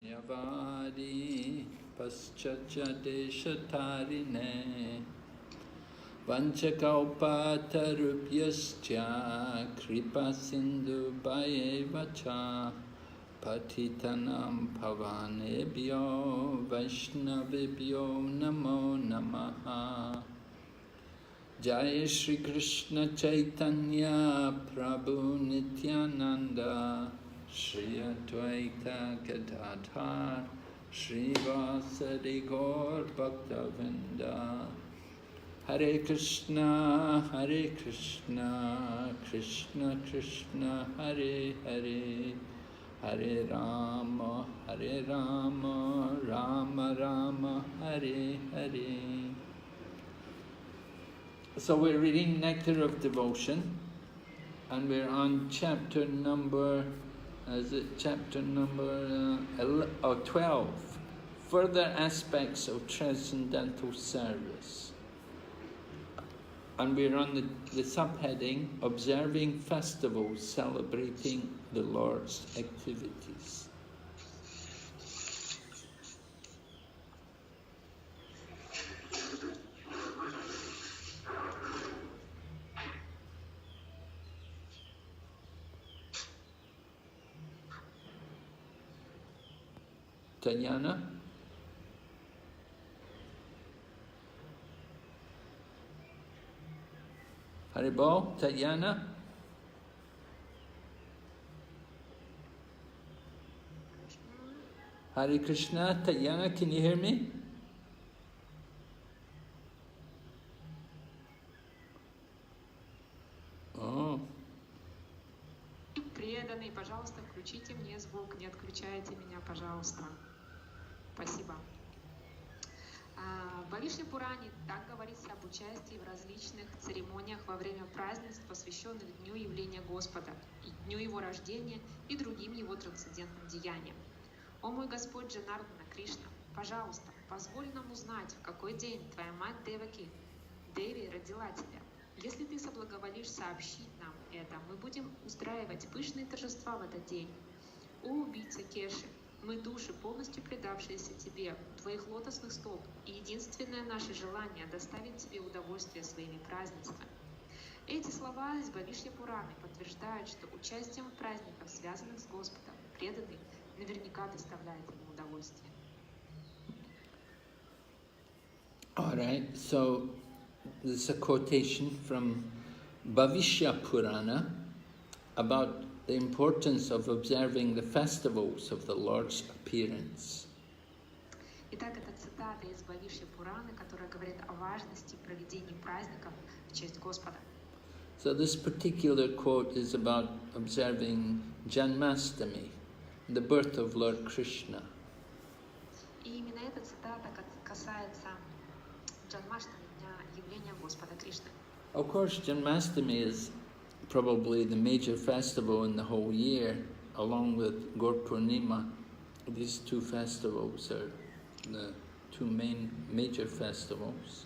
Yavadi paschachadeshatarine vanchakaupatarupyascha kripa sindhu bhayevacha patitanam pavanebhyo vaishnavibhyo namo namaha. Jai Shri Krishna Chaitanya Prabhu Nityananda Shri Advaita Gadadhar Shri Vasadi Gaur Bhaktavinda. Hare Krishna Krishna Krishna Hare Hare, Hare Rama Rama Rama Hare Hare. So we're reading Nectar of Devotion, and we're on chapter number, 12, Further Aspects of Transcendental Service. And we're on the subheading, Observing Festivals Celebrating the Lord's Activities. Tanyana? Haribol? Tanyana? Hare Krishna? Tanyana, can you hear me? Oh. Преданный, пожалуйста, включите мне звук, не отключайте меня, пожалуйста. Спасибо. В Бхавишья Пуране так говорится об участии в различных церемониях во время празднеств, посвященных Дню явления Господа, и Дню Его рождения и другим Его трансцендентным деяниям. О мой Господь Джанардана Кришна, пожалуйста, позволь нам узнать, в какой день Твоя мать Деваки, Деви, родила Тебя. Если Ты соблаговолишь сообщить нам это, мы будем устраивать пышные торжества в этот день. О убийца Кеши, мы души, полностью предавшиеся Тебе, Твоих лотосных стоп, и единственное наше желание — доставить Тебе удовольствие своими празднествами. Эти слова из Бхавишья Пураны подтверждают, что участием в праздниках, связанных с Господом, преданный наверняка доставляет ему удовольствие. All right, so this is a quotation from Bhavishya Purana about the importance of observing the festivals of the Lord's appearance. Итак, это цитата из Бхавишья Пураны, которая говорит о важности проведения праздников в честь Господа. So this particular quote is about observing Janmastami, the birth of Lord Krishna. И именно эта цитата касается Джанмаштами, дня явления Господа Кришны. Of course, Janmastami is probably the major festival in the whole year, along with Gaur Purnima. These two festivals are the two major festivals.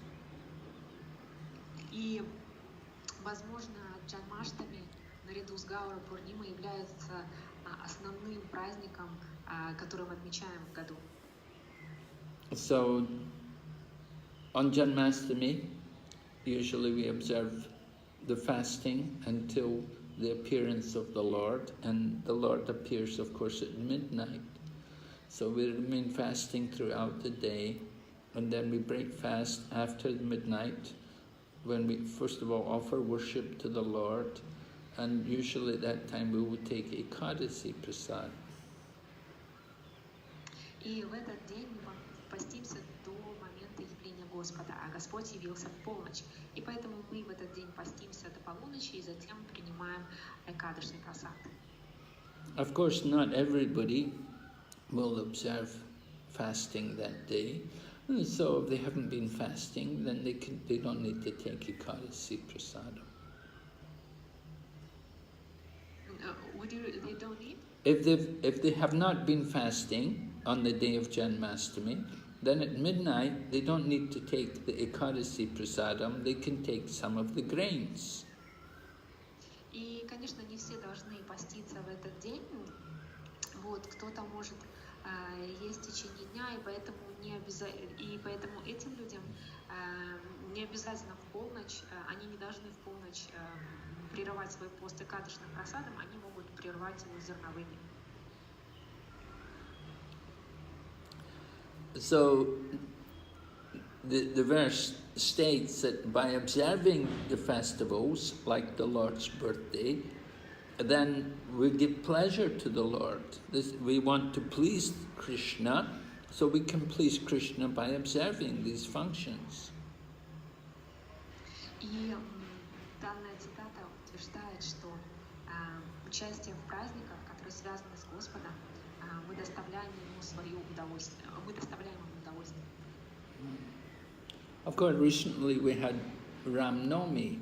И, возможно, Джанмаштами наряду с Гаура Пурнимой является основным праздником, который мы отмечаем в году. So, on Janmastami, usually we observe the fasting until the appearance of the Lord, and the Lord appears, of course, at midnight. So we remain fasting throughout the day, and then we break fast after midnight, when we first of all offer worship to the Lord, and usually at that time we would take Ekadasi Prasad. И в этот день мы постимся до момента явления Господа, а Господь явился в полночь. И поэтому мы в этот день постимся до полуночи и затем принимаем Экадашный прасад. Of course, not everybody will observe fasting that day. So if they haven't been fasting, then they don't need to take Ekadasi Prasadam. They don't need? If they have not been fasting on the day of Janmastami, then at midnight they don't need to take the Ekadasi Prasadam, they can take some of the grains. И, конечно, не все должны поститься в этот день. Вот, кто-то может есть в течение дня, и поэтому этим людям не обязательно в полночь, они не должны в полночь прерывать свой пост экадышным прасадом, они могут прервать его зерновыми. So the verse states that by observing the festivals, like the Lord's birthday, then we give pleasure to the Lord. We want to please Krishna, so we can please Krishna by observing these functions. И данная цитата утверждает, что участие в праздниках, которые связаны с Господом, мы доставляем ему свое удовольствие, мы доставляем ему удовольствие. Of course, recently we had Ram Navami.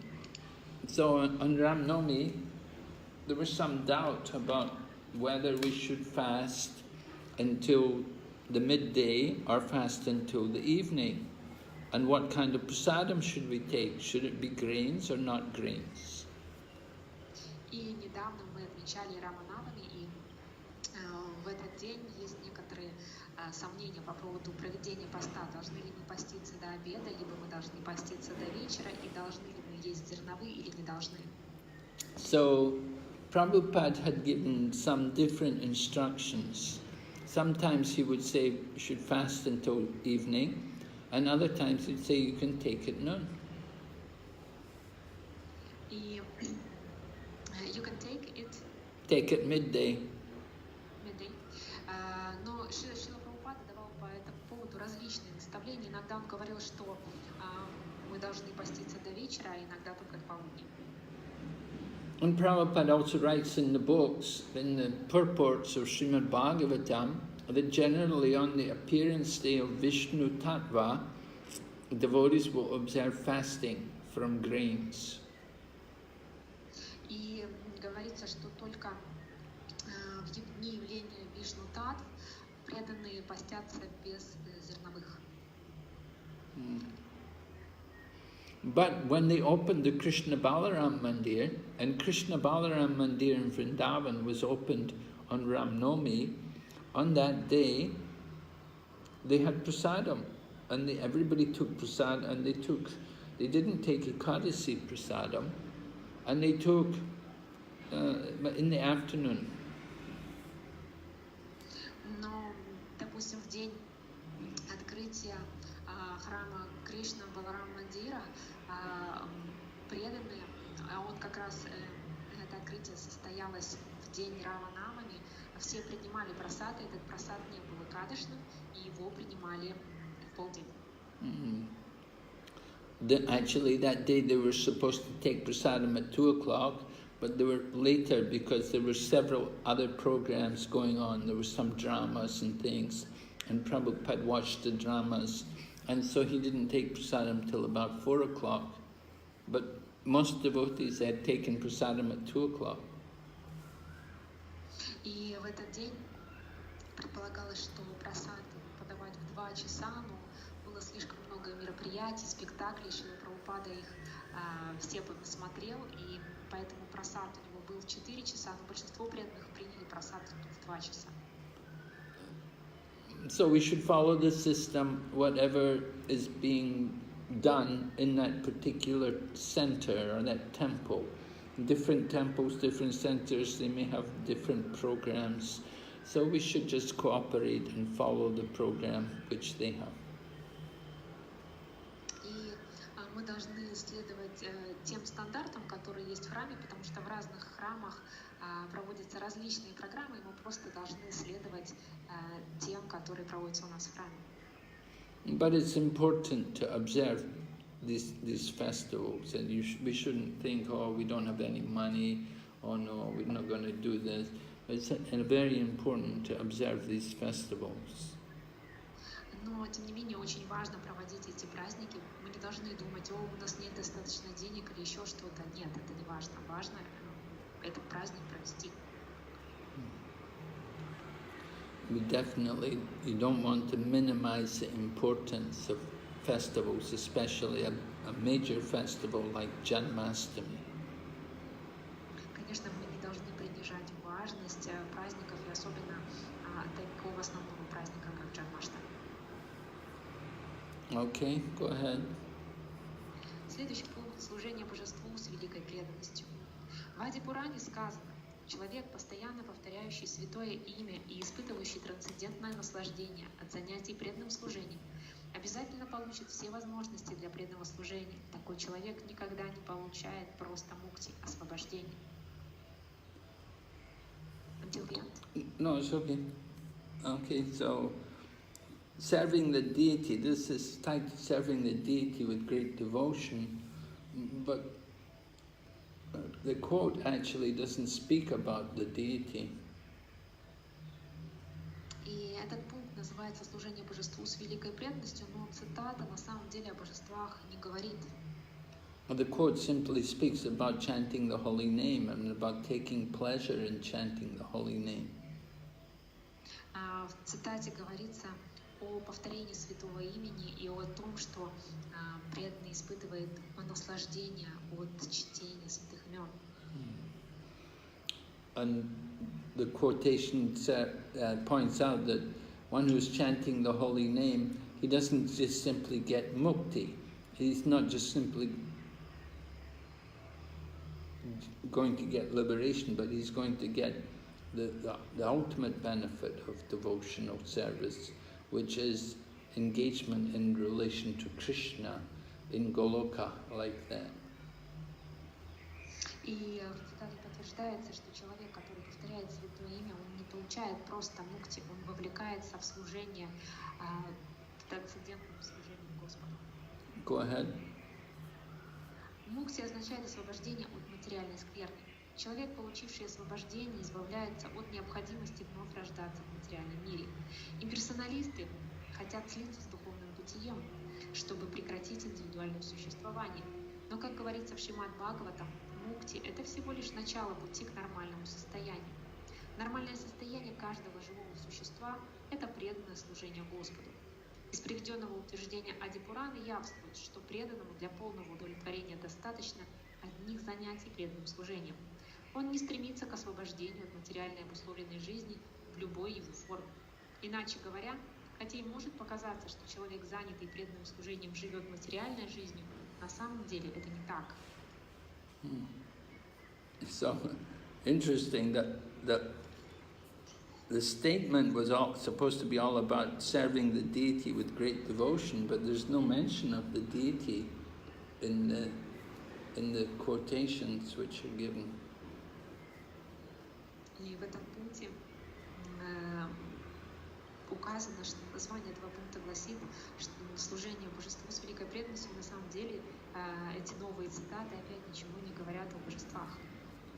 So on Ram Navami, there was some doubt about whether we should fast until the midday or fast until the evening. And what kind of prasadam should we take? Should it be grains or not grains? И недавно мы отмечали Рама Навами, и в этот день есть некоторые сомнения по поводу проведения поста. Должны ли мы поститься до обеда, либо мы должны поститься до вечера, и должны ли мы есть зерновые или не должны. So Prabhupada had given some different instructions. Sometimes he would say you should fast until evening, and other times he'd say you can take it noon. И you can take it Take it midday. midday. Но Шрила Прабхупада давал по этому поводу различные наставления. Иногда он говорил, что мы должны поститься до вечера, а иногда только к полудню. And Prabhupada also writes in the books, in the purports of Srimad Bhagavatam, that generally on the appearance day of Vishnu Tattva, devotees will observe fasting from grains. И говорится, что только в дни явления Вишну Таттв преданные постятся без зерновых. But when they opened the Krishna Balaram Mandir, and Krishna Balaram Mandir in Vrindavan was opened on Ram Navami, on that day they had prasadam, and everybody took prasad, and they didn't take Ekadasi prasadam, and they took in the afternoon. Но, допустим, в день открытия храма Кришна Баларам Мандира преданные, а он как раз, это открытие состоялось в день Рама Навами, все принимали прасад, и этот прасад не был экадышным, и его принимали в полдень. Actually, that day they were supposed to take prasadam at 2 o'clock, but they were later because there were several other programs going on. There were some dramas and things, and Prabhupada watched the dramas, and so he didn't take prasadam till about 4 o'clock. But most devotees had taken prasadam at 2 o'clock. И в этот день предполагалось, что прасад подавать в 2 часа, но было слишком много мероприятий, спектаклей, Шрила Прабхупада их все посмотрел, и поэтому прасад у него был в 4 часа, но большинство преданных приняли прасад в 2 часа. So we should follow the system, whatever is being done in that particular center or that temple. Different temples, different centers, they may have different programs. So we should just cooperate and follow the program which they have. И мы должны следовать тем стандартам, которые есть в храме, потому что в разных храмах проводятся различные программы, и мы просто должны следовать тем, которые проводятся у нас в храме. But it's important to observe these festivals, and we shouldn't think, oh, we don't have any money, oh no, we're not going to do this. It's very important to observe these festivals. Но, тем не менее, очень важно проводить эти праздники. Мы не должны думать, о, у нас нет достаточно денег или еще что-то. Нет, это не важно. Важно этот праздник провести. We definitely, you don't want to minimize the importance of festivals, especially a major festival like Janmashtami. Конечно, мы не должны принижать важность праздников, и особенно такого основного праздника, как Okay, go ahead. Следующий пункт — служение божеству с великой преданностью. В Ади-Пуране сказано: человек, постоянно повторяющий святое имя и испытывающий трансцендентное наслаждение от занятий преданным служением, обязательно получит все возможности для преданного служения. Такой человек никогда не получает просто мукти, освобождение. Until the end. No, it's okay. Okay, so serving the deity, this is titled serving the deity with great devotion, but the quote actually doesn't speak about the deity. И этот пункт называется «Служение божеству с великой преданностью», но цитата на самом деле о божествах не говорит. The quote simply speaks about chanting the holy name and about taking pleasure in chanting the holy name. В цитате говорится о повторении святого имени и о том, что преданный испытывает наслаждение от чтения святых имен. And the quotation points out that one who's chanting the holy name, he doesn't just simply get mukti. He's not just simply going to get liberation, but he's going to get the ultimate benefit of devotional service, which is engagement in relation to Krishna in Goloka, like that. И в цитате подтверждается, что человек, который повторяет святое имя, он не получает просто мукти, он вовлекается в служение, в трансцендентном служении Господу. Go ahead. Мукти означает освобождение от материальной скверны. Человек, получивший освобождение, избавляется от необходимости вновь рождаться в материальном мире. Имперсоналисты хотят слиться с духовным бытием, чтобы прекратить индивидуальное существование. Но, как говорится в Шримад Бхагаватам, мукти — это всего лишь начало пути к нормальному состоянию. Нормальное состояние каждого живого существа — это преданное служение Господу. Из приведенного утверждения Ади-Пураны явствует, что преданному для полного удовлетворения достаточно одних занятий преданным служением. Он не стремится к освобождению от материальной обусловленной жизни в любой его форме. Иначе говоря, хотя и может показаться, что человек, занятый преданным служением, живет материальной жизнью, на самом деле это не так. So interesting that the statement was supposed to be all about serving the deity with great devotion, but there's no mention of the deity in the quotations which are given. И в этом пункте указано, что название этого пункта гласит, что служение божеству с великой преданностью, на самом деле эти новые цитаты опять ничего не говорят о божествах.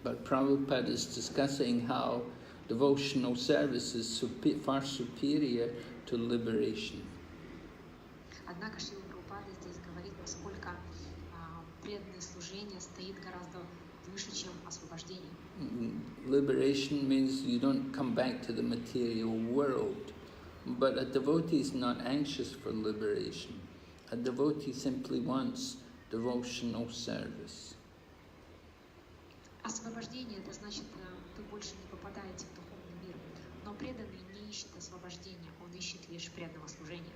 But Prabhupada is discussing how devotional service is far superior to liberation. Однако Шрила Прабхупада здесь говорит, насколько преданное служение стоит гораздо выше, чем освобождение. Liberation means you don't come back to the material world, but a devotee is not anxious for liberation. A devotee simply wants devotional service. Освобождение — это значит, вы больше не попадаете в духовный мир. Но преданный не ищет освобождения, он ищет лишь преданного служения.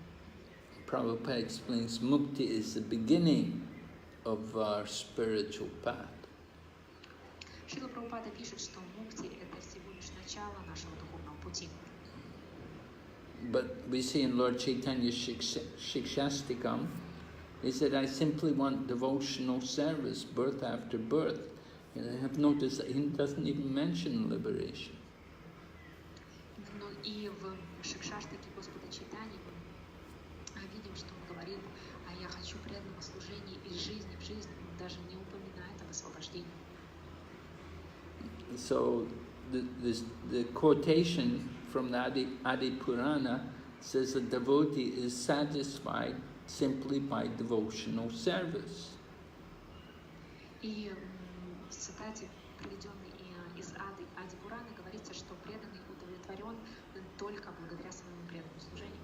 Prabhupada explains mukti is the beginning of our spiritual path. Шрила Прабхупада пишет, что мукти — это всего лишь начало нашего духовного пути. But we see in Lord Chaitanya's Shikshastikam, he said, I simply want devotional service, birth after birth. And I have noticed that he doesn't even mention liberation. Но и в Шикшаштаке Господа Чайтаньи мы видим, что он говорит: а я хочу преданного служения из жизни в жизнь, он даже не упоминает об освобождении. So the quotation from the Adi Purana says a devotee is satisfied simply by devotional service. И в цитате, приведенной из Ади Пураны, говорится, что преданный удовлетворен только благодаря своему преданному служению.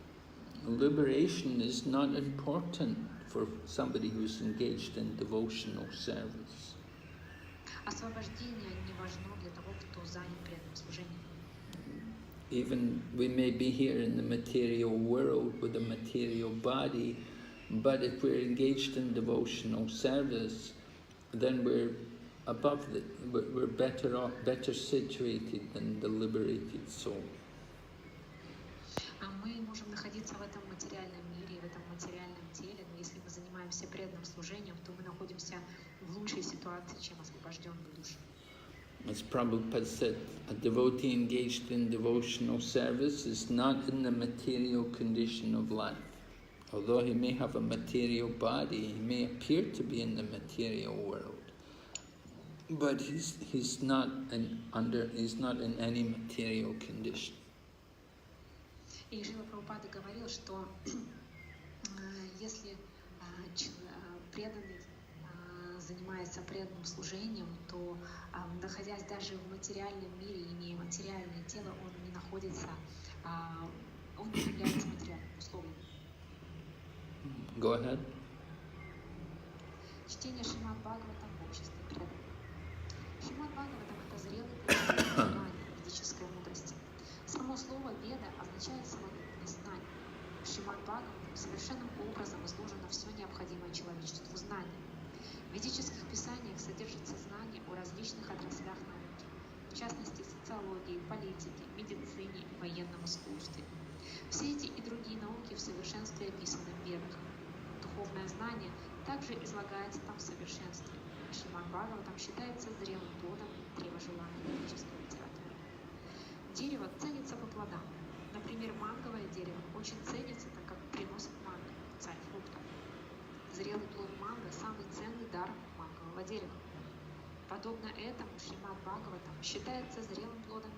Liberation is not important for somebody who's engaged in devotional service. Освобождение не важно для того, кто занят преданным служением. Even we may be here in the material world with a material body, But if we're engaged in devotional service, then we're above we're better off, better situated than the liberated soul. Мы можем находиться в этом материальном мире, в этом материальном теле, но если мы занимаемся преданным служением, то мы находимся в лучшей ситуации, чем освобожденные души. As Prabhupada said, a devotee engaged in devotional service is not in the material condition of life. Although he may have a material body, he may appear to be in the material world, but he's not in any material condition. И Шрила Прабхупада говорил, что если преданный занимается преданным служением, то, находясь даже в материальном мире, имея материальное тело, он не находится, он не является материальным условием. Go ahead. Чтение Шримад Бхагаватам в обществе преданных. Шримад Бхагаватам — это зрелый знание ведической мудрости. Само слово «веда» означает совокупность знаний. В Шримад Бхагаватам совершенным образом изложено все необходимое человечеству знание. В ведических писаниях содержится знание о различных отраслях науки, в частности социологии, политике, медицине и военном искусстве. Все эти и другие науки в совершенстве описаны в Ведах. Духовное знание также излагается там в совершенстве. Шримад Бхагаватам считается зрелым плодом древа желания ведической литературы. Дерево ценится по плодам. Например, манговое дерево очень ценится, так как приносит манго, царь фруктов. Зрелый плод манго – самый ценный дар мангового дерева. Подобно этому Шримад Бхагаватам считается зрелым плодом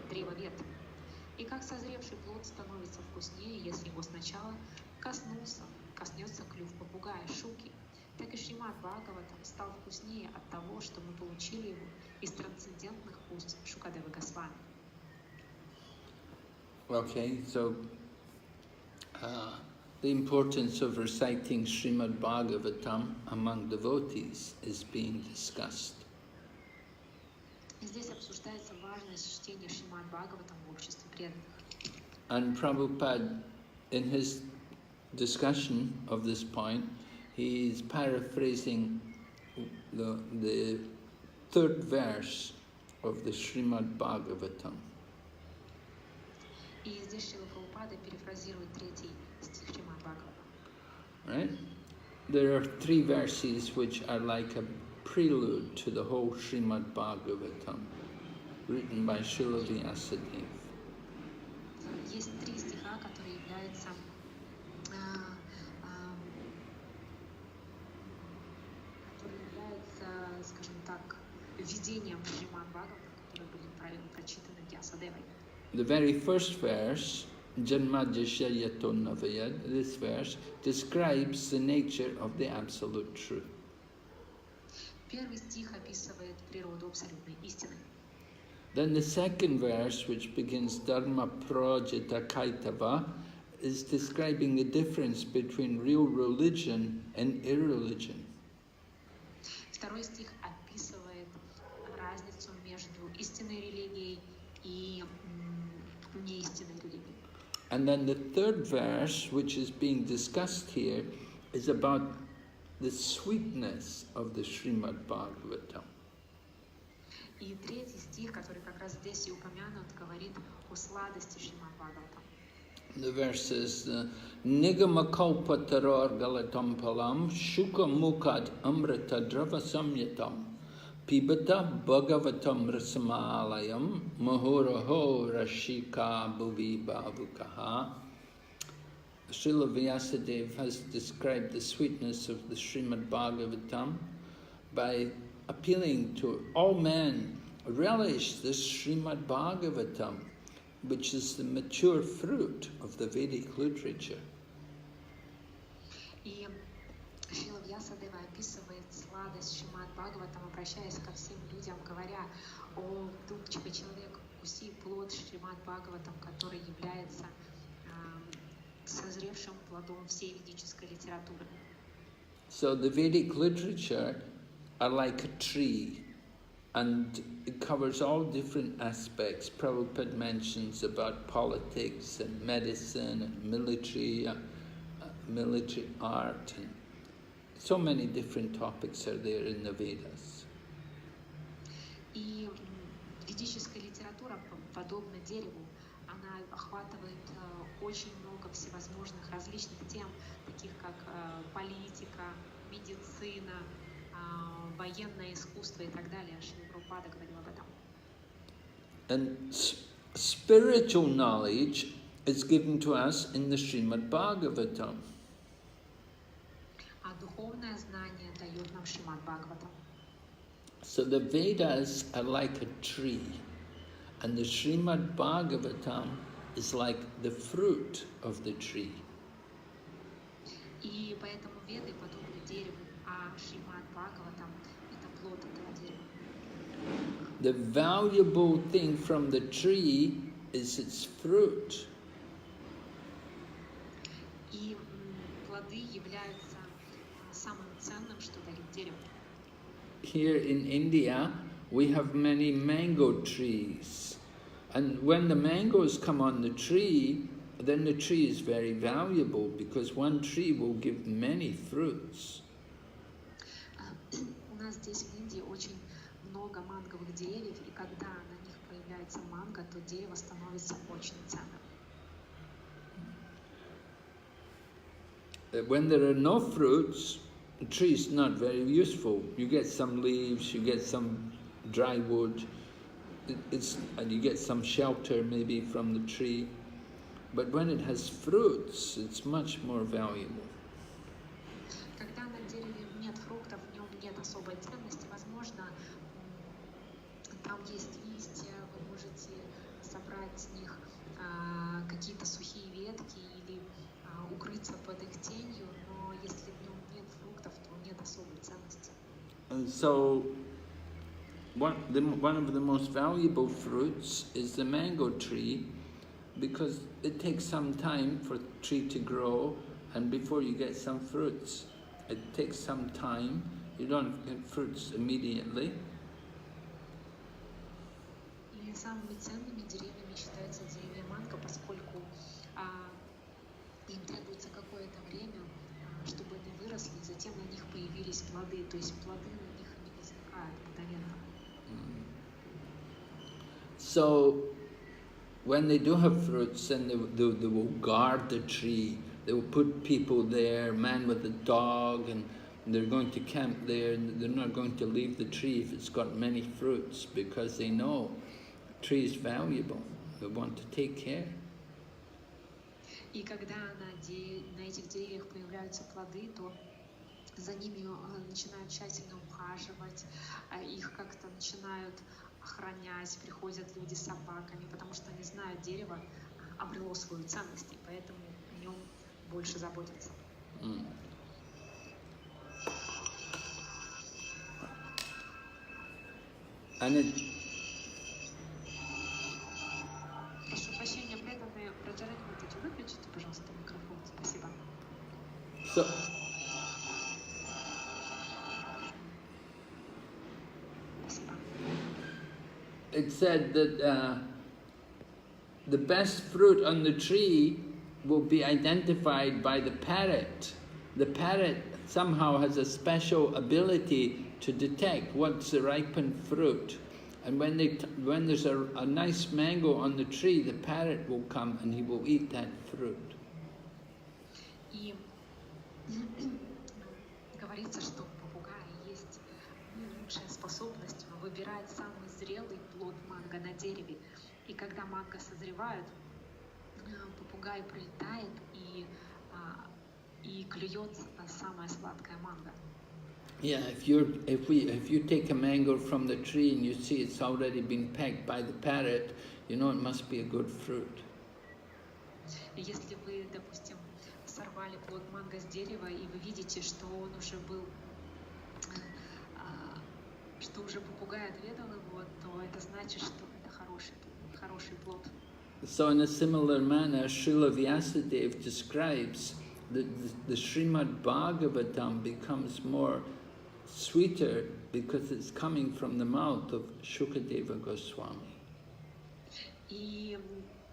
древа Вед. И как созревший плод становится вкуснее, если его сначала коснется клюв попугая, шуки, так и Шримад Бхагаватам стал вкуснее от того, что мы получили его из трансцендентных уст Шукадевы Госвами. Okay, so the importance of reciting Srimad Bhagavatam among devotees is being discussed. Здесь обсуждается важность чтения Шримад Бхагаватам в обществе преданных. And Prabhupada, in his discussion of this point, he is paraphrasing the third verse of the Srimad Bhagavatam. И здесь Шрила Прабхупада перефразирует третий стих Шримад Бхагаватам. Right? There are three verses which are like a prelude to the whole Srimad Bhagavatam, written by Srila Vyasadeva. Есть три стиха, которые являются скажем так, введением в Шримад Бхагаватам, которые были прочитаны Вьясадевой. The very first verse, Janmadhyasya Yato Navayad, this verse describes the nature of the absolute truth. Первый стих описывает природу абсолютной истины. Then the second verse, which begins Dharma Projita Kaitava, is describing the difference between real religion and irreligion. Второй стих описывает разницу между истинной религией и неистинной религией. And then the third verse, which is being discussed here, is about the sweetness of the Srimad Bhagavatam. И третий стих, который как раз здесь и упомянут, говорит о сладости Шримад Бхагаватам. The verse says, Nigamakalpataror galatam palam shuka mukad amrita drava samyatam pibata bhagavatam rasamalayam mahuraho rashika bhuvi bhavukaha. Srila Vyasadeva has described the sweetness of the Srimad Bhagavatam by appealing to all men, relish this Srimad Bhagavatam, which is the mature fruit of the Vedic literature. И Шрила Вьясадева описывает сладость Шримад Бхагаватам, обращаясь ко всем людям, говоря: «О, вдумчивый человек, вкуси плод Шримад Бхагаватам, который является созревшим плодом всей ведической литературы». So the Vedic literature are like a tree, and it covers all different aspects. Prabhupada mentions about politics and medicine and military, military art, and so many different topics are there in the Vedas. И ведическая литература, подобно дереву, она охватывает очень много всевозможных различных тем, таких как политика, медицина, военное искусство и так далее. Шрила Прабхупада говорил об этом. And spiritual knowledge is given to us in the Srimad Bhagavatam. А духовное знание дает нам Шримад Бхагаватам. So the Vedas are like a tree, and the Srimad Bhagavatam is like the fruit of the tree. И поэтому Веды подобны дереву, а Шримад Бхагаватам — это плод этого дерева. The valuable thing from the tree is its fruit. И плоды являются самым ценным, что дает дерево. Here in India, we have many mango trees. And when the mangoes come on the tree, then the tree is very valuable because one tree will give many fruits. У нас здесь в Индии очень много манговых деревьев, и когда на них появляется манго, то дерево становится очень ценным. When there are no fruits, the tree is not very useful. You get some leaves, you get some dry wood, and you get some shelter maybe from the tree. But when it has fruits, it's much more valuable. Когда на дереве нет фруктов, в нем нет особой ценности, возможно, там есть листья, вы можете собрать с них какие-то сухие ветки или укрыться под их тенью, но если в нем нет фруктов, то нет особой ценности. And so, one of the most valuable fruits is the mango tree, because it takes some time for the tree to grow, and before you get some fruits, it takes some time. You don't get fruits immediately. И самыми ценными деревьями считаются деревья манго, поскольку им требуется какое-то время, чтобы они выросли, и затем на них появились плоды. То есть плоды на них не возникают мгновенно. So, when they do have fruits, then they will guard the tree. They will put people there, man with a dog, and they're going to camp there. And they're not going to leave the tree if it's got many fruits, because they know the tree is valuable. They want to take care. И когда на этих деревьях появляются плоды, то за ними начинают тщательно ухаживать, их как-то начинают охранять, приходят люди с собаками, потому что они знают, дерево обрело свою ценность, и поэтому о нем больше заботятся. Прошу прощения, преданные прожаривайте, выключите, пожалуйста, микрофон. Спасибо. It said that the best fruit on the tree will be identified by the parrot. The parrot somehow has a special ability to detect what's the ripened fruit. And when there's a nice mango on the tree, the parrot will come and he will eat that fruit. И говорится, что у попугая есть лучшая способность выбирать самый зрелый плод манго на дереве. И когда манго созревают, попугай прилетает и клюет самое сладкое манго. Yeah, if you take a mango from the tree and you see it's already been pecked by the parrot, you know it must be a good fruit. И если вы, допустим, сорвали плод манго с дерева и вы видите, что он уже был, что уже попугай отведал его, то это значит, что это хороший плод. So in a similar manner, Srila Vyasadeva describes that the Srimad Bhagavatam becomes more sweeter because it's coming from the mouth of Shukadeva Goswami. И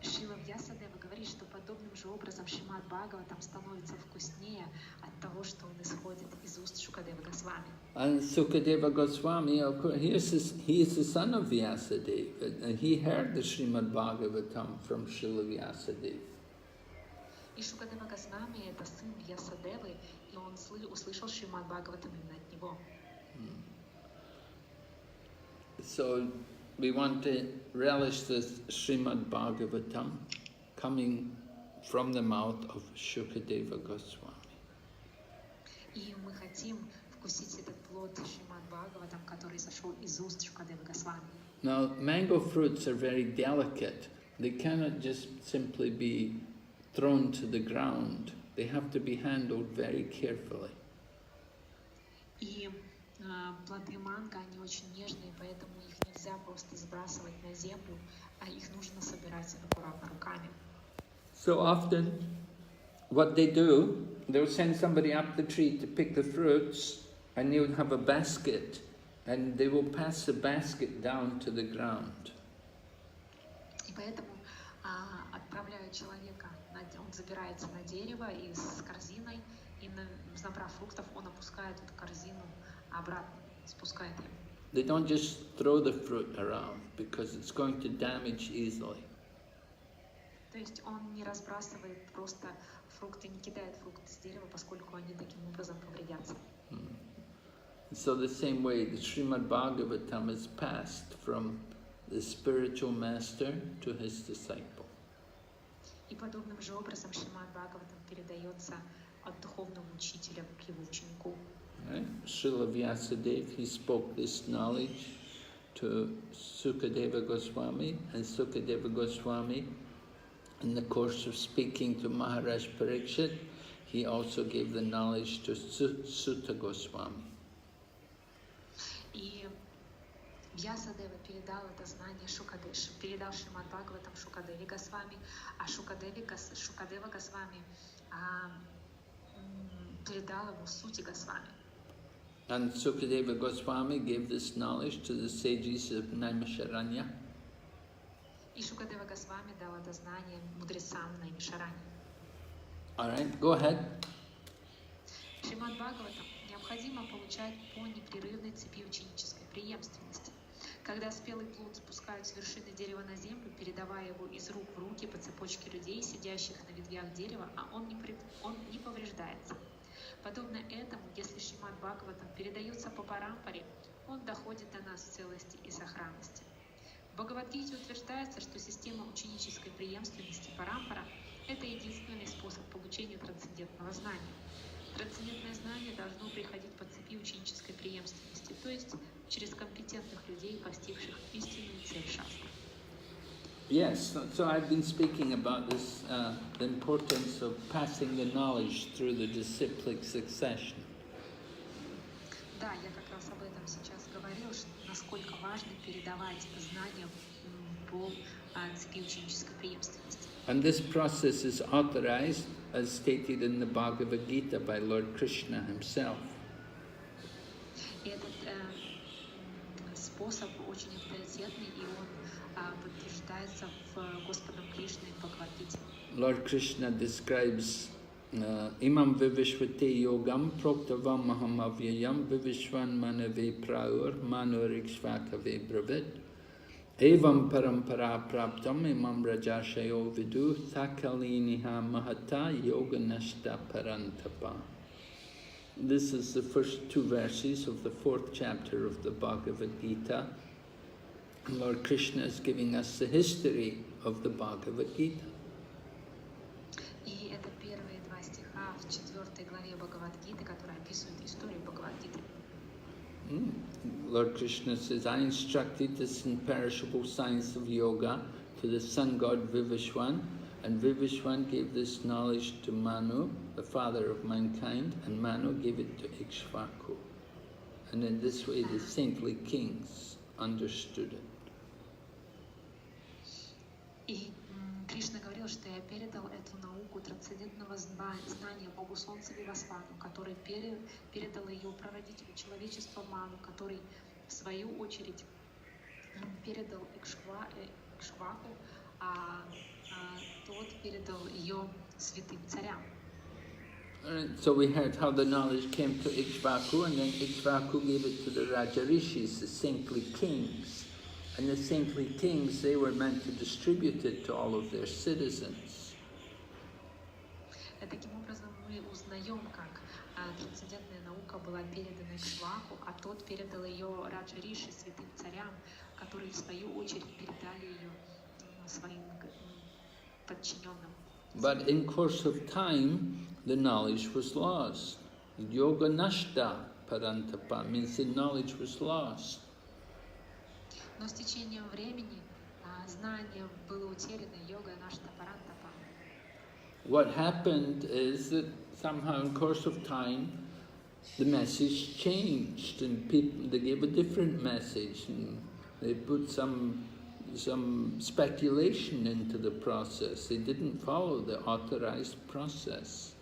Шрила Вьясадева говорит, говорит, что подобным же образом Шримад Бхагаватам становится вкуснее от того, что он исходит из уст Шукадева Госвами. And Sukadeva Goswami, of course, he is the son of Vyasadeva, and he heard the Srimad Bhagavatam from Srila Vyasadeva. И Шукадева Госвами — это сын Вьясадевы, и он услышал Шримад Бхагаватам именно от него. So we want to relish this Srimad Bhagavatam coming from the mouth of Shukadeva Goswami. И мы хотим вкусить этот плод Шримад Бхагаватам, который сошел из уст Шукадевы Госвами. Now, mango fruits are very delicate. They cannot just simply be thrown to the ground. They have to be handled very carefully. И плоды манго, они очень нежные, поэтому их нельзя просто сбрасывать на землю, а их нужно собирать аккуратно руками. So often, what they do, they'll send somebody up the tree to pick the fruits, and they'll have a basket, and they will pass the basket down to the ground. И поэтому отправляют человека, он забирается на дерево и с корзиной, и набрав фруктов, он опускает эту корзину обратно, спускает ее. They don't just throw the fruit around, because it's going to damage easily. То есть он не разбрасывает просто фрукты, не кидает фрукты с дерева, поскольку они таким образом повредятся. So the same way, the Srimad Bhagavatam is passed from the spiritual master to his disciple. И подобным же образом Шримад Бхагаватам передается от духовного учителя к его ученику. Right? Srila Vyasadeva, he spoke this knowledge to Sukadeva Goswami, and Sukadeva Goswami, in the course of speaking to Maharaj Parikshit, he also gave the knowledge to Sutta Goswami. И Вьясадева передал это знание передал Шримад Бхагаватам Шукадеве Госвами, а Шукадева Госвами передал его Сути Госвами. And Sukadeva Goswami gave this knowledge to the sages of Naimisharanya. И Шукадева Госвами дал это знание мудрецам Наймишарани. All right, go ahead. Шримад Бхагаватам необходимо получать по непрерывной цепи ученической преемственности. Когда спелый плод спускают с вершины дерева на землю, передавая его из рук в руки по цепочке людей, сидящих на ветвях дерева, а он не повреждается. Подобно этому, если Шримад Бхагаватам передается по парампаре, он доходит до нас в целости и сохранности. В Бхагавадгите утверждается, что система ученической преемственности парампара — это единственный способ получения трансцендентного знания. Трансцендентное знание должно приходить по цепи ученической преемственности, то есть через компетентных людей, постигших истинную цель шастры. Yes, so I've been speaking about this, the importance of passing the knowledge through the disciplic succession. Да, я как раз об этом сейчас говорил, насколько важно передавать знания по цепи ученической преемственности. And this process is authorized, as stated in the Bhagavad Gita by Lord Krishna himself. И этот способ очень авторитетный, и он подтверждается в Господом Кришне в Бхагавад-гите. Lord Krishna describes imam vivishvate yogam proktavam mahamavyayam vivishvan manave praur manurikshvatave bravit evam parampara praptam imam rajashayo vidu thakaliniha mahata yoganashta parantapa. This is the first two verses of the 4th chapter of the Bhagavad Gita. Lord Krishna is giving us the history of the Bhagavad Gita. И это первые два стиха в 4 главе Бхагавад-гиты, которые описывают историю Бхагавад-гиты. Lord Krishna says, I instructed this imperishable science of yoga to the sun god Vivishwan, and Vivishwan gave this knowledge to Manu, the father of mankind, and Manu gave it to Ikshvaku. And in this way the saintly kings understood it. И Кришна говорил, что я передал эту науку трансцендентного знания Богу Солнца Вивасвану, который передал ее прародителю человечества Ману, который в свою очередь передал Икшваку, а тот передал ее святым царям. So we heard how the knowledge came to Ikshvaku, and then Ikshvaku gave it to the Rajarishis, the saintly kings. And the saintly kings, they were meant to distribute it to all of their citizens. Таким образом, мы узнаем, как трансцендентная наука была передана Икшваку, а тот передал ее Раджариши, святым царям, которые в свою очередь передали ее своим подчиненным. But in course of time, the knowledge was lost. Yoga nashta parantapa means the knowledge was lost. Но с течением времени знание было утеряно, йога нашта парантапа. What happened is that somehow in course of time, the message changed, and people, they gave a different message, and they put some speculation into the process. They didn't follow the authorized process.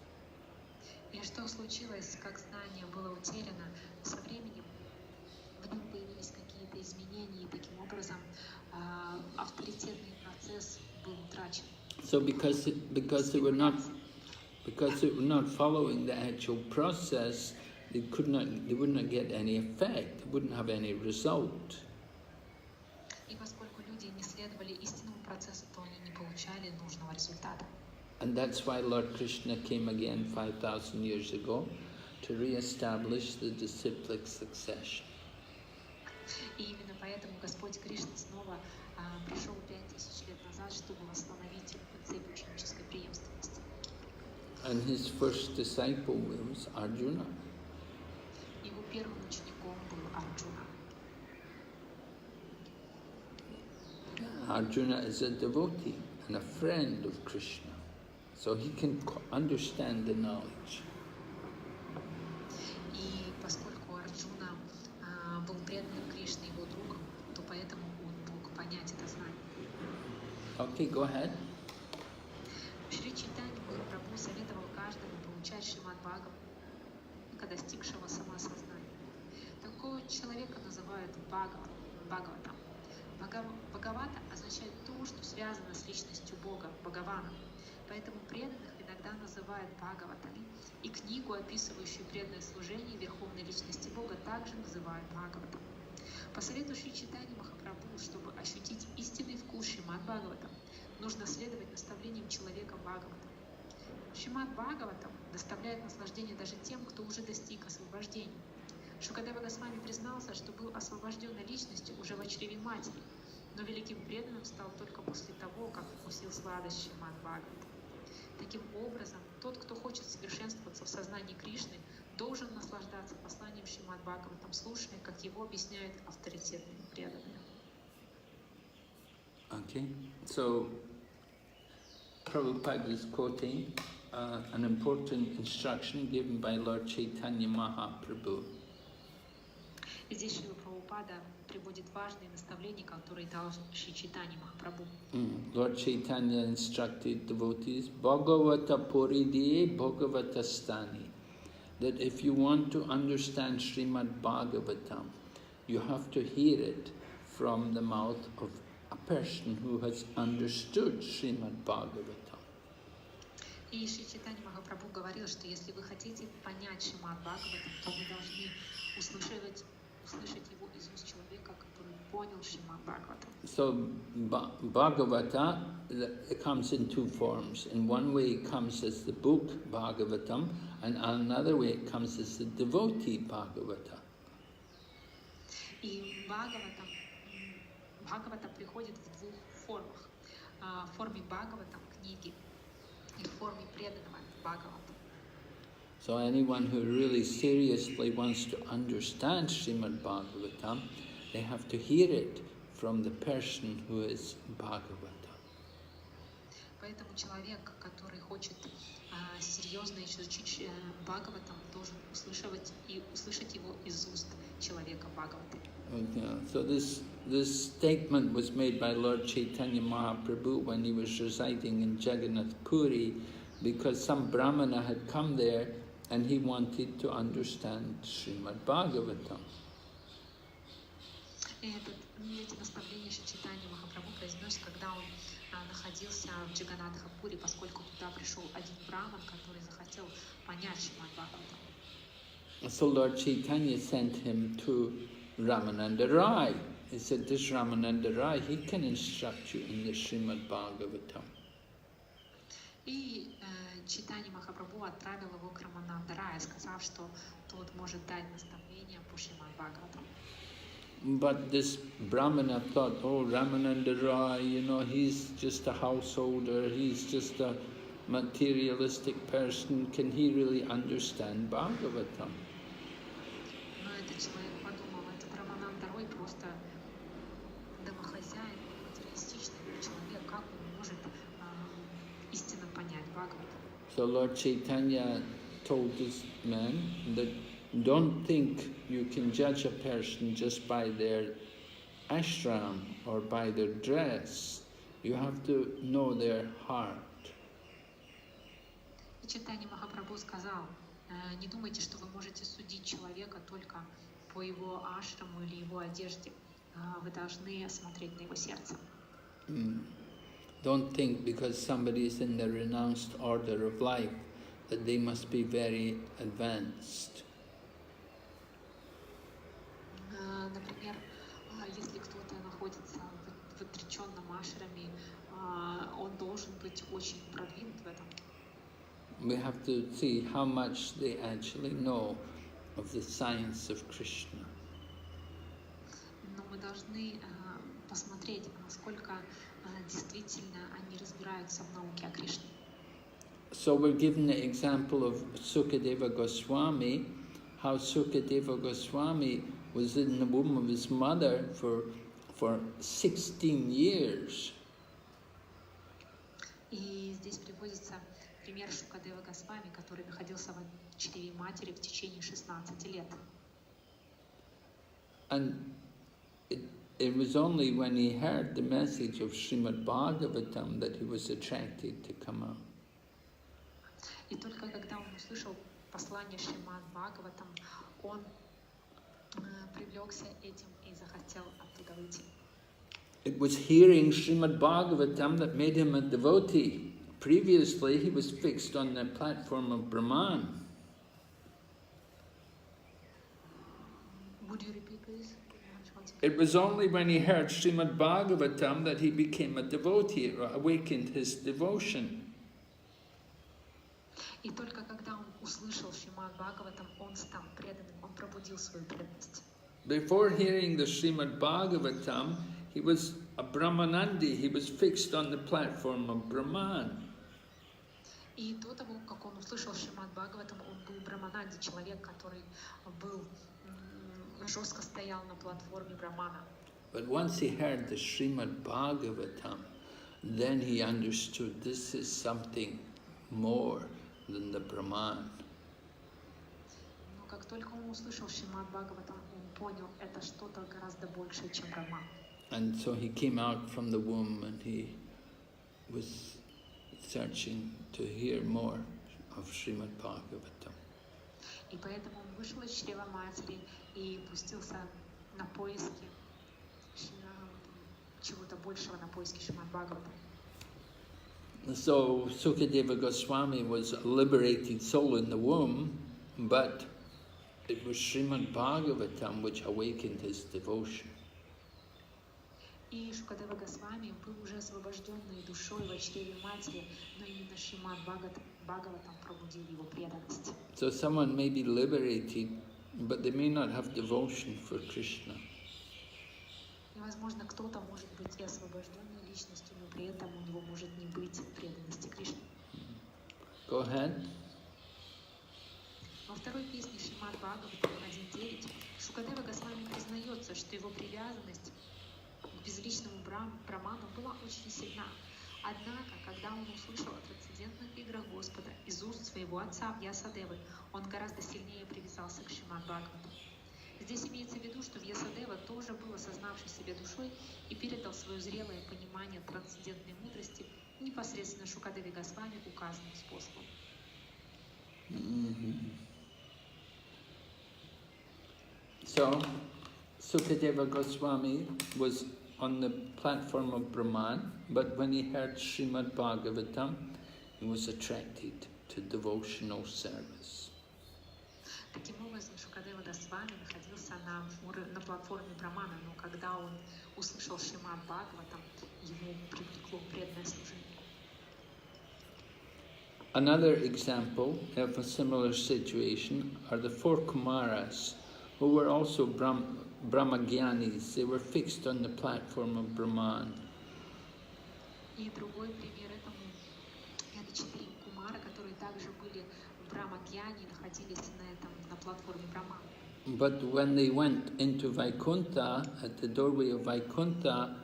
И что случилось, как знание было утеряно, со временем в нем появились какие-то изменения, и таким образом авторитетный процесс был утрачен. So because they were not following the actual process, they would not get any effect, they wouldn't have any result. И поскольку люди не следовали истинному процессу, то они не получали нужного результата. And that's why Lord Krishna came again 5,000 years ago to re-establish the disciplic succession. И именно поэтому Господь Кришна снова пришел 5000 лет назад, чтобы восстановить цепь ученической преемственности. And his first disciple was Arjuna. Его первым учеником был Арджуна. Arjuna is a devotee and a friend of Krishna, so he can understand the knowledge. И поскольку Арджуна был преданным Кришне, его другом, то поэтому он мог понять это знание. Okay, go ahead. Шри Чайтанья Махапрабху советовал каждому получать Шримад достигшего самоосознания. Такого человека называют Бхагаватом. Бхагавата означает то, что связано с личностью Бога, Бхагаваном. Поэтому преданных иногда называют Бхагаватами, и книгу, описывающую преданное служение Верховной Личности Бога, также называют Бхагаватом. По совету Шри Чайтаньи Махапрабху, чтобы ощутить истинный вкус Шримад Бхагаватам, нужно следовать наставлениям человека Бхагаватам. Шримад Бхагаватам доставляет наслаждение даже тем, кто уже достиг освобождения. Шукадева Госвами признался, что был освобожденной личностью уже в чреве матери, но великим преданным стал только после того, как вкусил сладость Шримад Бхагаватам. Таким образом, тот, кто хочет совершенствоваться в сознании Кришны, должен наслаждаться посланием Шримад Бхагаватам, слушая, как его объясняют авторитетные преданные. Okay, so Prabhupada is quoting an important instruction given by Lord Chaitanya Mahaprabhu. Здесь Шрила Прабхупада приводит важные наставления, которые дал Шри Чайтанья Махапрабху. Lord Chaitanya instructed devotees, Bhagavata Poridiye Bhagavata Stani, that if you want to understand Srimad Bhagavatam, you have to hear it from the mouth of a person who has understood Srimad Bhagavatam. И Шри Чайтанья Махапрабху говорил, что если вы хотите понять Шримад Бхагаватам, то вы должны услышать его из уст человека, который понял Шримад Бхагаватам. So Bhagavata, it comes in two forms. In one way it comes as the book Bhagavatam, and another way it comes as the devotee Bhagavata. И Бхагавата приходит в двух формах. В форме Бхагаватам, книги, и в форме преданного Бхагавата. So anyone who really seriously wants to understand Srimad Bhagavatam, they have to hear it from the person who is Bhagavata. Поэтому человек, который хочет серьезно изучить Бхагаватам, должен услышать его из уст человека Бхагавата. Okay. So this statement was made by Lord Chaitanya Mahaprabhu when he was residing in Jagannath Puri, because some Brahmana had come there and he wanted to understand Srimad Bhagavatam. Эти наставления Чайтаньи Махапрабху произнес, когда он находился в Джаганатхапуре, поскольку туда пришел один браман, который захотел понять Шримад Бхагаватам. So Lord Chaitanya sent him to Ramananda Rai. He said, this Ramananda Rai, he can instruct you in the Srimad Bhagavatam. И Чайтанья Махапрабху отправил его к Рамананда Рая, сказав, что тот может дать наставления по Шримад Бхагаватам. But this Brahmana thought, oh, Ramananda Rai, you know, he's just a householder, he's just a materialistic person. Can he really understand Bhagavatam? Но этот человек подумал, это Рамананда Рай просто домохозяин, материалистичный человек, как он может истинно понять Бхагаватам? So Lord Chaitanya told this man that don't think you can judge a person just by their ashram or by their dress. You have to know their heart. И Чайтанья Махапрабху сказал, не думайте, что вы можете судить человека только по его ашраму или его одежде. Вы должны смотреть на его сердце. Don't think because somebody is in the renounced order of life that they must be very advanced. Например, если кто-то находится в отреченном ашраме, он должен быть очень продвинут в этом. We have to see how much they actually know of the science of Krishna. Но мы должны посмотреть, насколько действительно они разбираются в науке о Кришне. So we're given the example of Sukadeva Goswami, how Sukadeva Goswami was in the womb of his mother for 16 years. И здесь приводится пример Шукадева Госвами, который находился в чреве матери в течение 16 лет. And it was only when he heard the message of Srimad Bhagavatam that he was attracted to come out. И только когда он услышал послание Шримад Бхагаватам, он привлекся этим и захотел оттуда выйти. It was hearing Srimad Bhagavatam that made him a devotee. Previously, he was fixed on the platform of Brahman. Would you repeat, please? It was only when he heard Srimad Bhagavatam that he became a devotee, or awakened his devotion. И только когда он услышал Шримад Бхагаватам, он стал преданным, он пробудил свою преданность. Before hearing the Srimad Bhagavatam, he was a Brahmanandi, he was fixed on the platform of Brahman. И до того, как он услышал Шримад Бхагаватам, он был Брахмананди, человек, который был жестко стоял на платформе Брахмана. But once he heard the Srimad Bhagavatam, then he understood this is something more than the Brahman. Но как только он услышал Шримад Бхагаватам, он понял, это что-то гораздо большее, чем Брахман. And so he came out from the womb and he was searching to hear more of Srimad Bhagavatam. И поэтому он вышел из чрева матери и пустился на поиски чего-то большего, на поиски Шримад Бхагаватам. So Sukadeva Goswami was a liberated soul in the womb, but it was Srimad Bhagavatam which awakened his devotion. И Шукадева Госвами был уже освобожденной душой в чреве матери, но именно Шримад Бхагаватам пробудил его преданность. So someone may be liberated, but they may not have devotion for Krishna. И, возможно, кто-то может быть и освобожденной личностью, но при этом у него может не быть преданности Кришне. Go ahead. Во второй песне Шримад Бхагаватам 1.9 Шукадева Госвами признается, что его привязанность к безличному Браману была очень сильна. Однако, когда он услышал о трансцендентных играх Господа из уст своего отца Вьясадевы, он гораздо сильнее привязался к Шримад Бхагаватам. Здесь имеется в виду, что Вьясадева тоже был осознавший себя душой и передал свое зрелое понимание трансцендентной мудрости непосредственно Шукадеве Госвами указанным способом. Sukadeva Goswami was on the platform of Brahman, but when he heard Srimad Bhagavatam, he was attracted to devotional service. Таким образом, Шукадева Госвами находился на платформе Брамана, но когда он услышал Шримад Бхагаватам, ему привлекло преданное служение. Another example of a similar situation are the 4 Kumaras, who were also Brahmagyanis. They were fixed on the platform of Brahman. И другой пример этому это 4 кумара, которые также были Брахмагьяни, находились на платформе Брахмана. But when they went into Vaikuntha, at the doorway of Vaikuntha,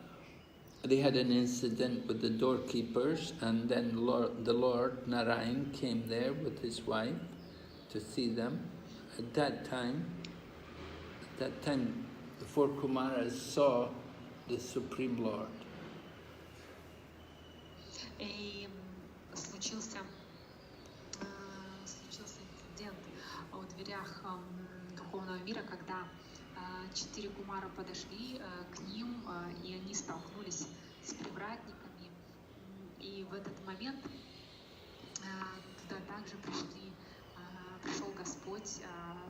they had an incident with the doorkeepers, and then the Lord Narayan came there with his wife to see them. At that time, the 4 Kumaras saw the Supreme Lord. И случился инцидент в дверях духовного мира, когда 4 кумара подошли к ним, и они столкнулись с привратниками. И в этот момент туда также пришел Господь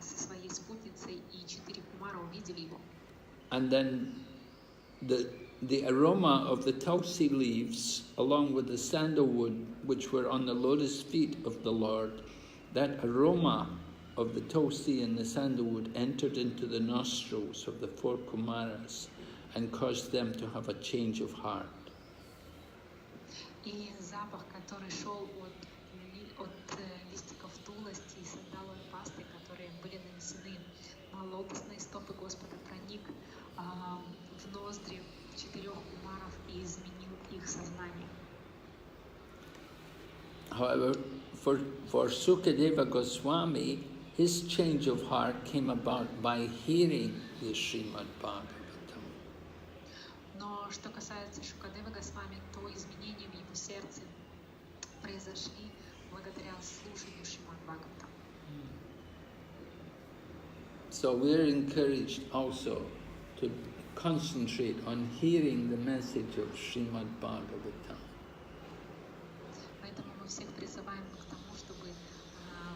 со своей спутницей, и 4 кумара увидели его. And then the aroma of the tulsi leaves, along with the sandalwood, which were on the lotus feet of the Lord, that aroma of the tulsi and the sandalwood entered into the nostrils of the 4 Kumaras and caused them to have a change of heart. И запах, который шел от листиков тулости и сандаловой пасты, которые были нанесены на лотосные стопы Господа, проник в ноздри 4 кумаров и изменил их сознание. However, for Sukadeva Goswami, his change of heart came about by hearing the Srimad Bhagavatam. Но что касается Шукадевы Госвами, то изменения в его сердце произошли благодаря слушанию Шримад Бхагаватам. So we are encouraged also to concentrate on hearing the message of Srimad Bhagavatam. Поэтому мы всех призываем к тому, чтобы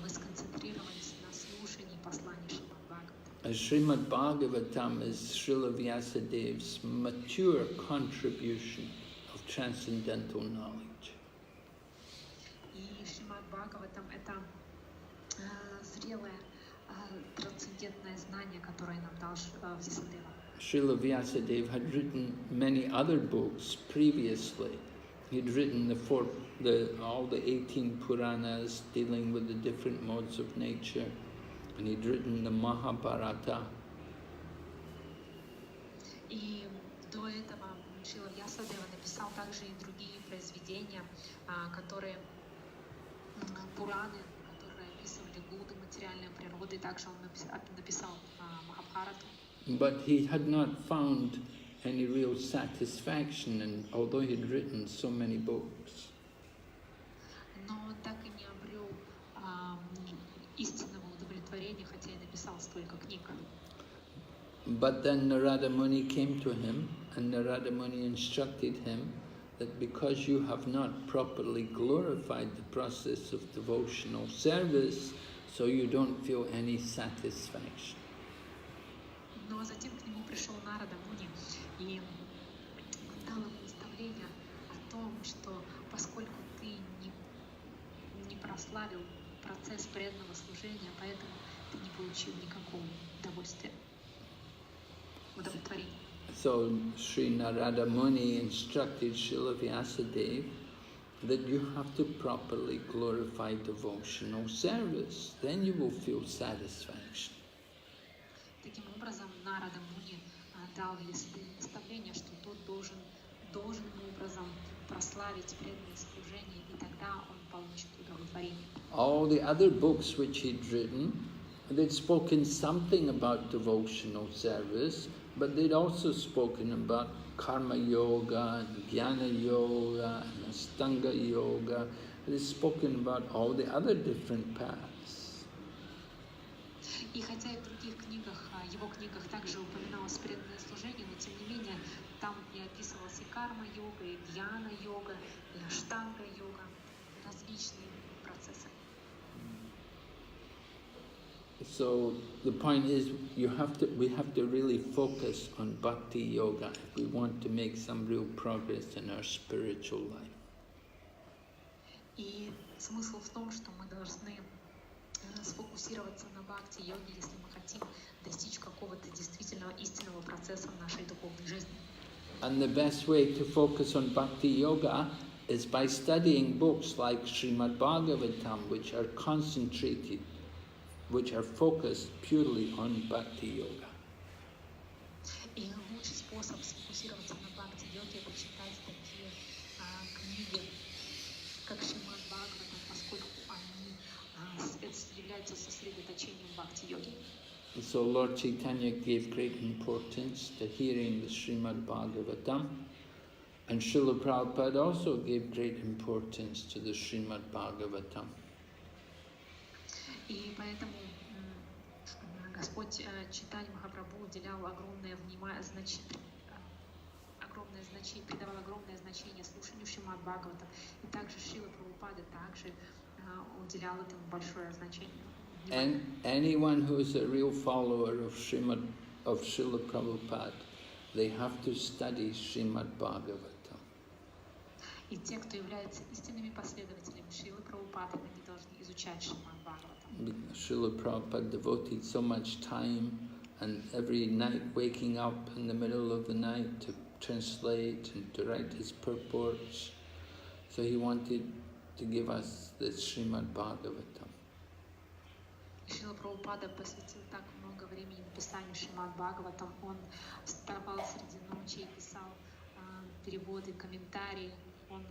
вы сконцентрировались на слушании послания Шримад Бхагаватам. Srimad Bhagavatam is Srila Vyasadev's mature contribution of transcendental knowledge. И Шримад Бхагаватам — это зрелое трансцендентное знание, которое нам дал Вьясадева. Srila Vyasadeva had written many other books previously. He'd written all the 18 Puranas dealing with the different modes of nature, and he'd written the Mahabharata. И до этого Шрила Вьясадева написал также и другие произведения, которые Пураны, которые описывали Будду, материальную природу, и также он написал Махабхарату. But he had not found any real satisfaction, and although he'd written so many books. Но он так и не обрел истинного удовлетворения, хотя и написал столько книг. But then Narada Muni came to him, and Narada Muni instructed him that because you have not properly glorified the process of devotional service, so you don't feel any satisfaction. Но затем к нему пришел Нарада Муни и дал ему наставление о том, что поскольку ты не прославил процесс преданного служения, поэтому ты не получил никакого удовлетворения. So Sri Narada Muni instructed Srila Vyasadeva that you have to properly glorify devotional service, then you will feel satisfaction. Таким образом, Нарада Муни дал Вьясадеве наставление, что тот должным образом прославить преданное служение, и тогда он получит удовлетворение. All the other books which he'd written, they'd spoken something about devotional service, but they'd also spoken about karma yoga, jnana yoga, and astanga yoga. They'd spoken about all the other different paths. И хотя и в других книгах, его книгах также упоминалось преданное служение, но тем не менее там и описывалась и карма-йога, и дьяна-йога, и аштанга-йога, различные процессы. So the point is, we have to really focus on bhakti yoga if we want to make some real progress in our spiritual life. И смысл в том, что мы должны сфокусироваться на бхакти-йоге, если мы хотим достичь какого-то действительно истинного процесса в нашей духовной жизни. And the best way to focus on bhakti yoga is by studying books like Srimad Bhagavatam, which are concentrated, which are focused purely on bhakti yoga. И лучший способ сфокусироваться на бхакти-йоге — это читать такие книги, как Шримад Бхагаватам, поскольку они являются сосредоточением бхакти-йоги. So Lord Chaitanya gave great importance to hearing the Srimad Bhagavatam, and Srila Prabhupada also gave great importance to the Srimad Bhagavatam. И поэтому Господь Чайтанья Махапрабху уделял огромное значение, придавал огромное значение слушанию Шримад Бхагавата, и также Шрила Прабхупада также уделял этому большое значение. And anyone who is a real follower of Srila Prabhupada, they have to study Srimad Bhagavatam. И те, кто является истинными последователями Шрилы Прабхупады, они должны изучать Шримад Бхагаватам. Srila Prabhupada devoted so much time, and every night waking up in the middle of the night to translate and to write his purports. So he wanted to give us this Srimad Bhagavatam. Шрила Прабхупада посвятил так много времени написанию Шримад Бхагаватам. Он вставал среди ночи и писал переводы, комментарии. Он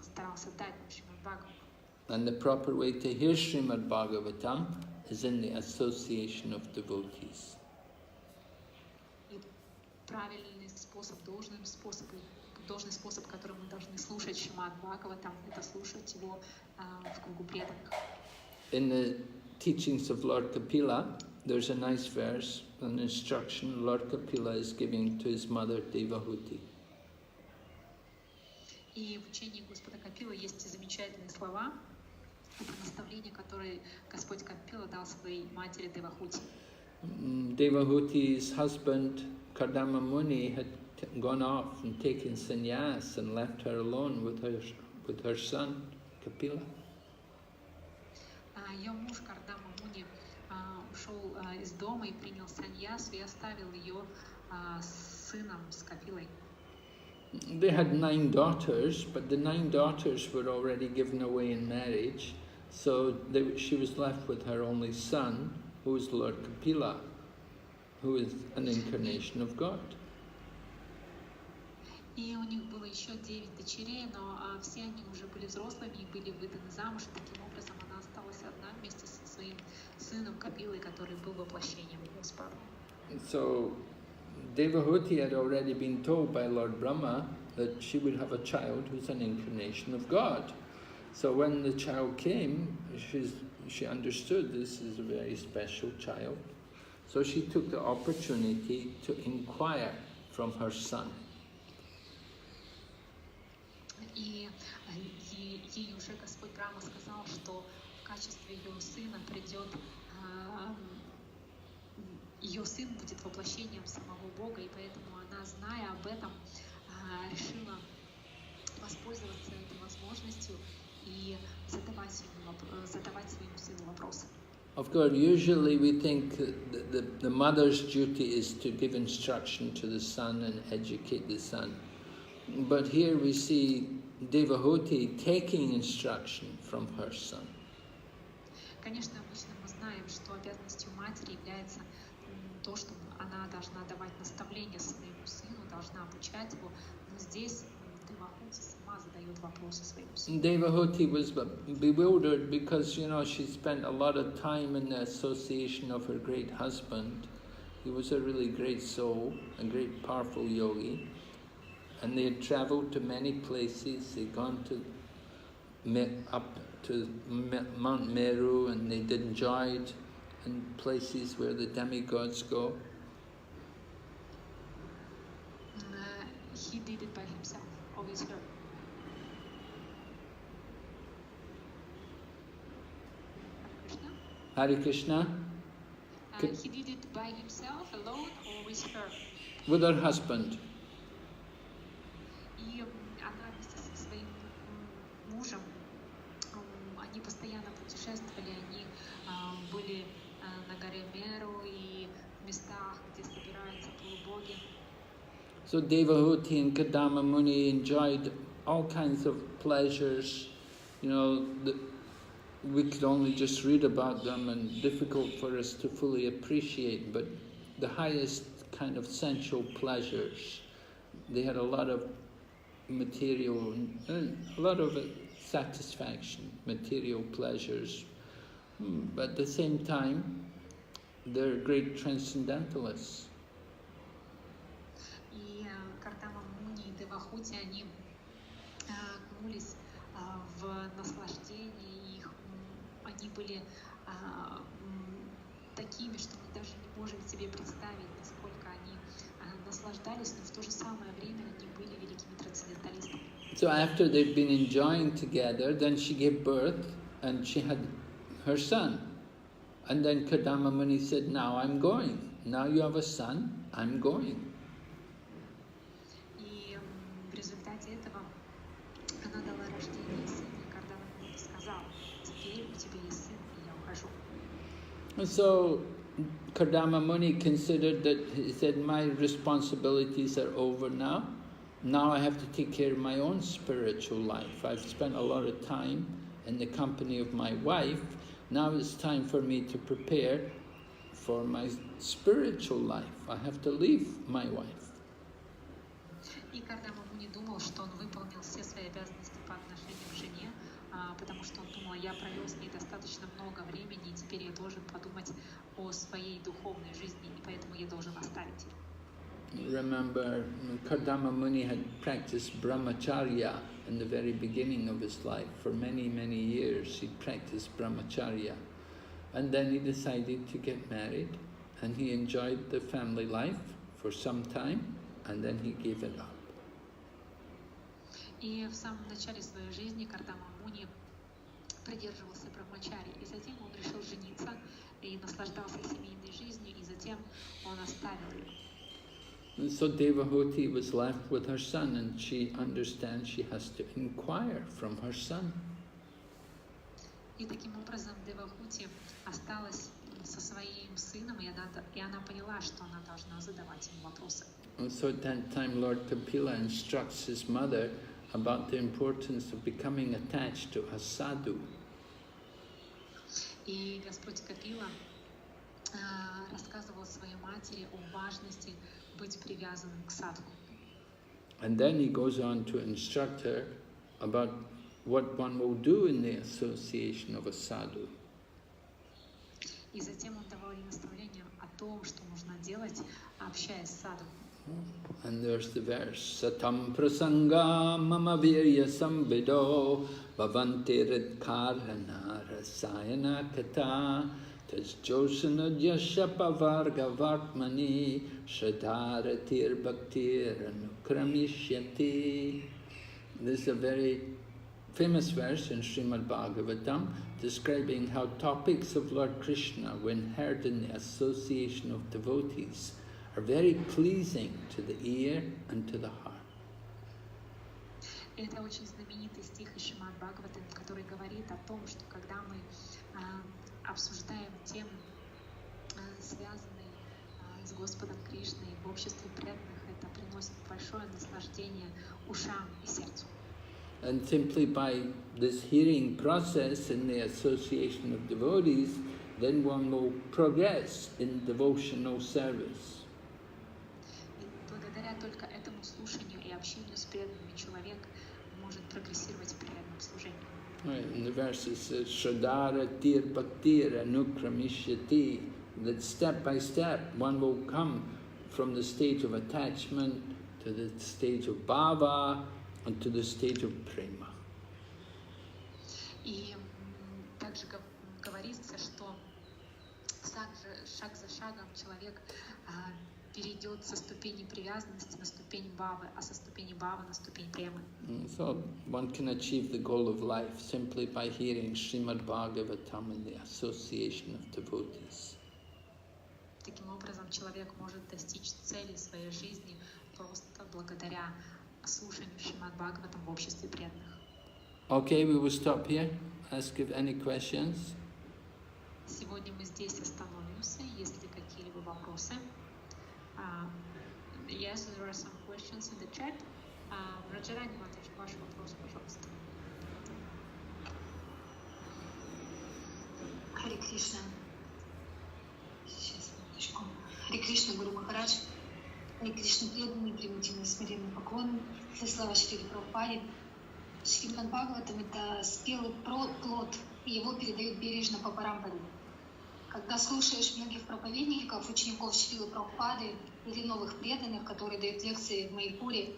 старался дать нам Шримад Бхагаватам. And the proper way to hear Srimad Bhagavatam is in the association of devotees. И правильный способ, должный способ, которым мы должны слушать Шримад Бхагаватам, это слушать его в кругу преданных. In the teachings of Lord Kapila, there's a nice verse, an instruction Lord Kapila is giving to his mother Devahuti. И в учении Господа Капила есть замечательные слова, это наставление, которое Господь Капила дал своей матери Девахути. Devahuti's husband Kardama Muni had gone off and taken sannyas and left her alone with her son Kapila. Ее муж Кардама Муни ушел из дома и принял саньясу и оставил ее с сыном, с Капилой. They had 9 daughters, but the 9 daughters were already given away in marriage, so she was left with her only son, who is Lord Kapila, who is an incarnation of God. И у них было еще 9 дочерей, но все они уже были взрослыми и были выданы замуж, и таким образом она осталась одна вместе со своим сыном Капилой, который был воплощением Господа. So Devahuti had already been told by Lord Brahma that she would have a child who's an incarnation of God. So when the child came, she understood this is a very special child. So she took the opportunity to inquire from her son. И ей уже Господь Брахма сказал, что в качестве ее сына придет, ее сын будет воплощением самого Бога, и поэтому она, зная об этом, решила воспользоваться этой возможностью и задавать своему сыну вопросы. Of course, usually we think the mother's duty is to give instruction to the son and educate the son. But here we see Devahuti taking instruction from her son. Конечно, обычно мы знаем, что обязанностью матери является то, что она должна давать наставления своему сыну, должна обучать его, но здесь Девахути сама задает вопросы своему сыну. Devahuti was bewildered because, she spent a lot of time in the association of her great husband. He was a really great soul, a great powerful yogi. And they had travelled to many places. They'd gone up to Mount Meru, and they'd enjoyed and places where the demigods go. He did it by himself, always her. Hare Krishna? He did it by himself, alone, or with her? With her husband. И она вместе со своим мужем, они постоянно путешествовали, они были на горе Меру и в местах, где собираются полубоги. So Devahuti and Kadama Muni enjoyed all kinds of pleasures, you know, we could only just read about them and difficult for us to fully appreciate, but the highest kind of sensual pleasures. They had a lot of material, a lot of satisfaction, material pleasures, but at the same time, they're great transcendentalists. И Кардама Муни и Девахути, они окунулись в наслаждении их, они были такими, что мы даже не можем себе представить, насколько они наслаждались, но в то же самое время они были великими трансценденталистами. So after they'd been enjoying together, then she gave birth and she had her son. And then Kadama Muni said, now I'm going. Now you have a son, I'm going. И в результате этого она дала рождение сына, и Кардама Муни сказал, теперь у тебя есть сын, и я ухожу. And so Kardama Muni considered that, he said, my responsibilities are over now. Now I have to take care of my own spiritual life. I've spent a lot of time in the company of my wife. Now it's time for me to prepare for my spiritual life. I have to leave my wife. И Кардама Муни думал, что он выполнил все свои обязанности по отношению к жене, потому что он думал, я провел с ней достаточно много времени, и теперь я должен подумать о своей духовной жизни, и поэтому я должен оставить ее. Remember, Kardama Muni had practiced brahmacharya in the very beginning of his life. For many, many years he practiced brahmacharya. And then he decided to get married, and he enjoyed the family life for some time, and then he gave it up. И в самом начале своей жизни Кардама Муни придерживался брахмачари, и затем он решил жениться и наслаждался семейной жизнью, и затем он оставил ее. And so Devahuti was left with her son, and she understands she has to inquire from her son. И таким образом Девахути осталась со своим сыном, и она поняла, что она должна задавать ему вопросы. And so at that time Lord Kapila instructs his mother about the importance of becoming attached to a sadhu. И Господь Капила рассказывал своей матери о важности быть привязанным к садху. And then he goes on to instruct her about what one will do in the association of a sadhu. И затем он давал ей наставления о том, что нужно делать, общаясь с садху. And there's the verse, Satam prasanga mama virya samvido bhavanti ridkarana rasayana kata tasjosana yashapavarga vartmani shradharatir bhaktir anukramishyati. This is a very famous verse in Srimad Bhagavatam describing how topics of Lord Krishna, when heard in the association of devotees, are very pleasing to the ear and to the heart. Это очень знаменитый стих из Шримад Бхагаватам, который говорит о том, что когда мы обсуждаем темы, связанные с Господом Кришной в обществе преданных, это приносит большое наслаждение ушам и сердцу. And simply by this hearing process in the association of devotees, then one will progress in devotional service. Благодаря только этому слушанию и общению с преданными человек может прогрессировать в преданном служении. Right, in the verses says, Shradhara tir bhaktir anukramishyati, that step by step one will come from the stage of attachment to the stage of bhava and to the stage of prema. И также говорится, что шаг за шагом человек перейдет со ступени привязанности на ступень бхавы, а со ступени бхавы на ступень премы. So one can achieve the goal of life simply by hearing Srimad Bhagavatam in the association of devotees. Таким образом, человек может достичь цели своей жизни просто благодаря слушанию Шримад Бхагаватам в обществе преданных. Okay, we will stop here. Ask if any questions. Сегодня мы здесь остановимся. Есть ли какие-либо вопросы? Yes, there are some questions in the chat. Раджарани Матач, ваш вопрос, пожалуйста. Харе Кришна. Сейчас, минуточку. Харе Кришна, Гуру Махарадж. Харе Кришна, преданный, примитивный, смиренный поклон. Все слава Шриле Прабхупаде. Шримад Бхагаватам — это спелый плод, и его передают бережно по парампаре. Когда слушаешь многих проповедников, учеников Шрилы Прабхупады или новых преданных, которые дают лекции в Майяпуре,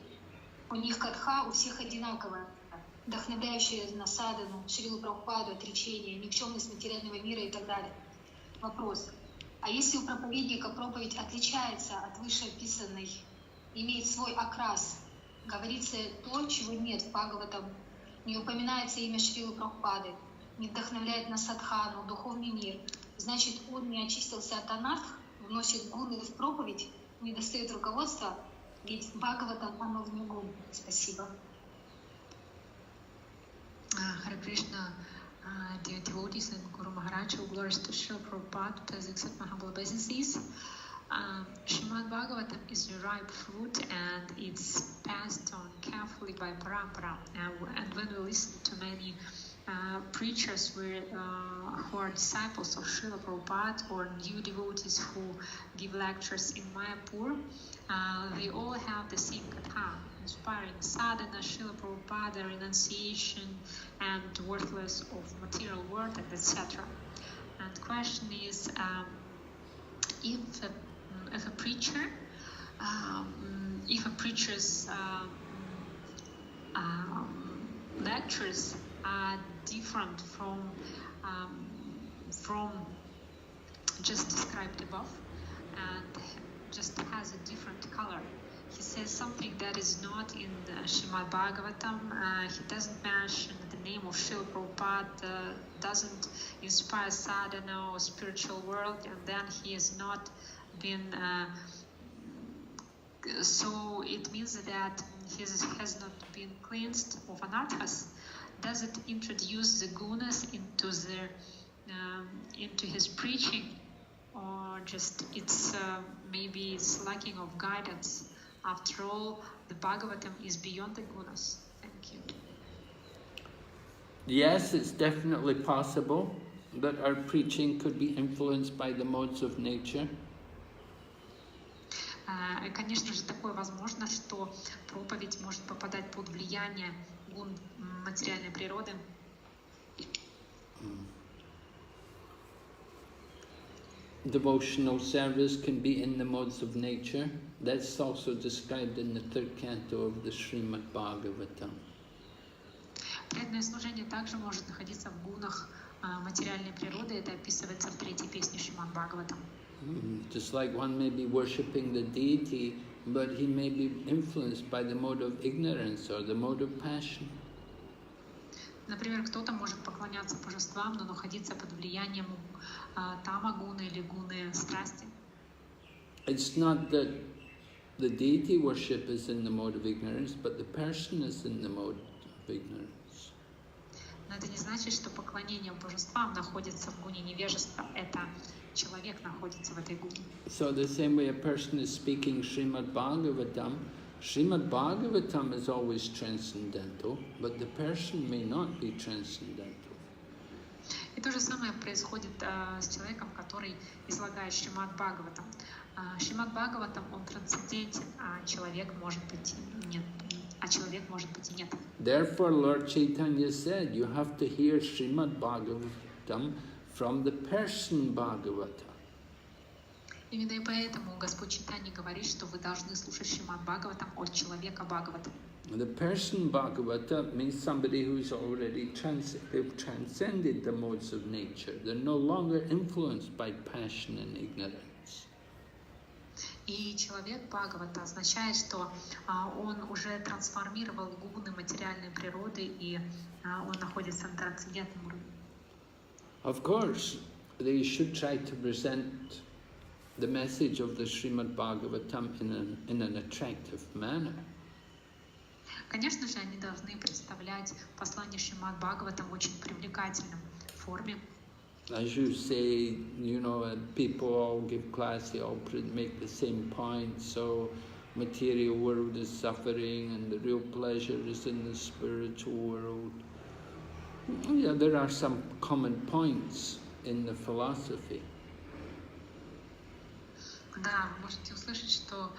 у них катха у всех одинаковая, вдохновляющая на садану, Шрилу Прабхупаду, отречение, никчемность материального мира и так далее. Вопрос. А если у проповедника проповедь отличается от вышеописанной, имеет свой окрас, говорится то, чего нет в Бхагаватам, не упоминается имя Шрилы Прабхупады, не вдохновляет на садхану, духовный мир, значит, он не очистился от анарх, вносит гуны в проповедь, не достает руководства, ведь Бхагаватам оно вне гун. Спасибо. Hare Krishna, dear devotees and Guru Maharaj, all glories to Srila Prabhupada, please accept my humble obeisances. Srimad Bhagavatam is a ripe fruit and it's passed on carefully by parampara. And when we listen to many preachers who are disciples of Srila Prabhupada or new devotees who give lectures in Mayapur, they all have the same katha, inspiring sadhana, Srila Prabhupada, renunciation, and worthless of material world, and etc. And the question is, if a preacher's lectures are different from just described above and just has a different color. He says something that is not in the Srimad Bhagavatam. He doesn't mention the name of Srila Prabhupada, doesn't inspire sadhana or spiritual world, and then he has not been. So it means that he has not been cleansed of anarthas. Does it introduce the gunas into his preaching, or just it's maybe it's lacking of guidance? After all, the Bhagavatam is beyond the gunas. Thank you. Yes, it's definitely possible that our preaching could be influenced by the modes of nature. Конечно же, такое возможно, что проповедь может попадать под влияние гун материальной природы. Devotional service can be in the modes of nature. That's also described in the third canto of the Srimad Bhagavatam. Преданное служение также может находиться в гунах материальной природы. Это описывается в третьей песне Шримад Бхагаватам. Just like one may be worshipping the deity, but he may be influenced by the mode of ignorance or the mode of passion. Например, кто-то может поклоняться божествам, но находиться под влиянием тама-гуны или гуны страсти. It's not that the deity worship is in the mode of ignorance, but the person is in the mode of ignorance. Но это не значит, что поклонение божествам находится в гуне невежества. Это человек находится в этой гуне. So the same way a person is speaking Srimad Bhagavatam, Srimad Bhagavatam is always transcendental, but the person may not be transcendental. И то же самое происходит с человеком, который излагает Шримад Бхагаватам. Шримад Бхагаватам, он трансцендентен, а человек может быть нет. Therefore, Lord Chaitanya said, you have to hear Srimad Bhagavatam from the person Bhagavata. Именно и поэтому Господь Чайтанья говорит, что вы должны слушать Шримад Бхагаватам от человека Бхагавата. The person Bhagavata means somebody who's already they've transcended the modes of nature. They're no longer influenced by passion and ignorance. И человек Бхагавата означает, что он уже трансформировал гуны материальной природы, и он находится на трансцендентном уровне. Of course, they should try to present the message of the Srimad Bhagavatam in an attractive manner. Конечно же, они должны представлять послание Шримад Бхагаватам в очень привлекательном форме. As you say, you know, people all give class, they all make the same point, so material world is suffering and the real pleasure is in the spiritual world. Yeah, there are some common points in the philosophy. Да, вы можете услышать, что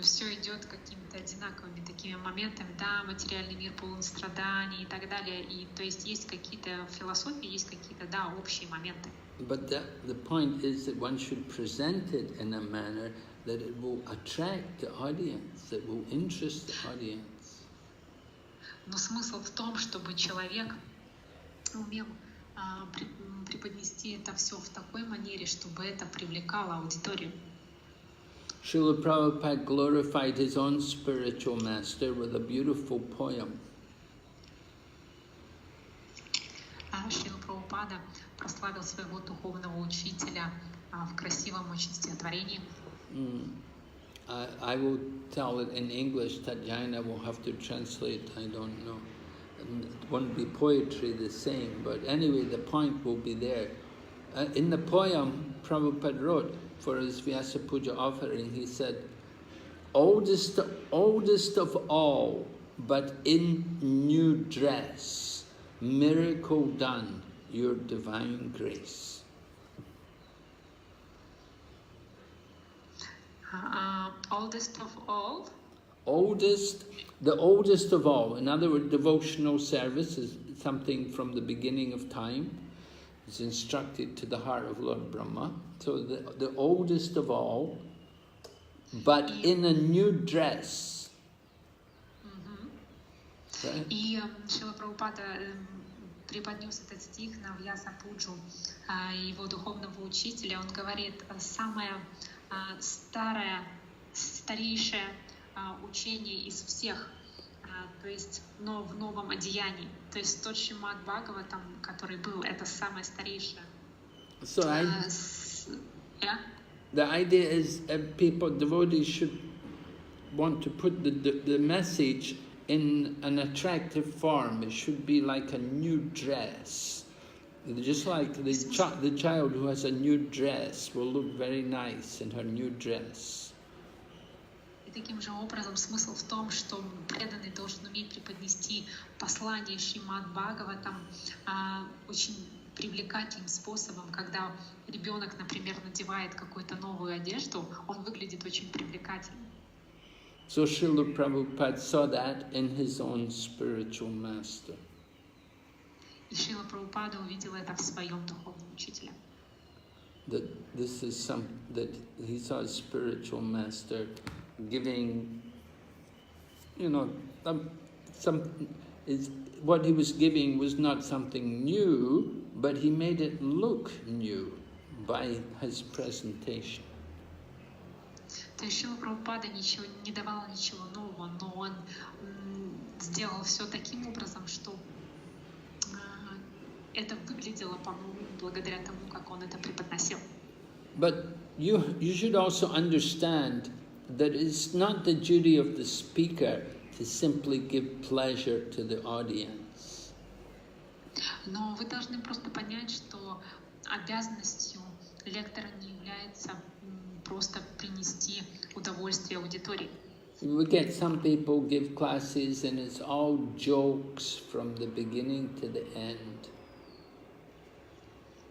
все идет какими-то одинаковыми такими моментами, да, материальный мир полон страданий и так далее. И то есть есть какие-то философии, есть какие-то, да, общие моменты. But the point is that one should present it in a manner that it will attract the audience, that will interest the audience. Но смысл в том, чтобы человек умел преподнести это все в такой манере, чтобы это привлекало аудиторию. Srila Prabhupada glorified his own spiritual master with a beautiful poem. Шрила Прабхупада прославил своего духовного учителя в красивом очень стихотворении. I will tell it in English, Tatjana will have to translate, I don't know. It won't be poetry the same, but anyway, the point will be there. In the poem, Prabhupada wrote, for his Vyasa Puja offering, he said, oldest of all, but in new dress, miracle done, your divine grace. Oldest of all? The oldest of all. In other words, devotional service is something from the beginning of time. It's instructed to the heart of Lord Brahma. So the oldest of all, but in a new dress. Right? И Шрила Прабхупада преподнес этот стих на Vyasa Puja его духовного учителя. Он говорит, самое старейшее учение из всех, то есть, но в новом одеянии. То есть тот Шримад Бхагаватам, который был, это самое старейшее. So the idea is devotees should want to put the message in an attractive form. It should be like a new dress. Just like the child who has a new dress will look very nice in her new dress. И таким же образом смысл в том, что преданный должен уметь преподнести послание Шримад Бхагаватам очень привлекательным способом. Когда ребенок, например, надевает какую-то новую одежду, он выглядит очень привлекательно. So Srila Prabhupada saw that in his own spiritual master. И Шрила Прабхупада увидел это в своем духовном учителе. That this is that he saw his spiritual master giving, you know, what he was giving was not something new, but he made it look new by his presentation. То есть Шрила Прабхупада не давал ничего нового, но он сделал все таким образом, что это выглядело по-новому благодаря тому, как он это преподносил. But you should also understand that it's not the duty of the speaker to simply give pleasure to the audience. Но вы должны просто понять, что обязанностью лектора не является просто принести удовольствие аудитории. We get some people give classes and it's all jokes from the beginning to the end.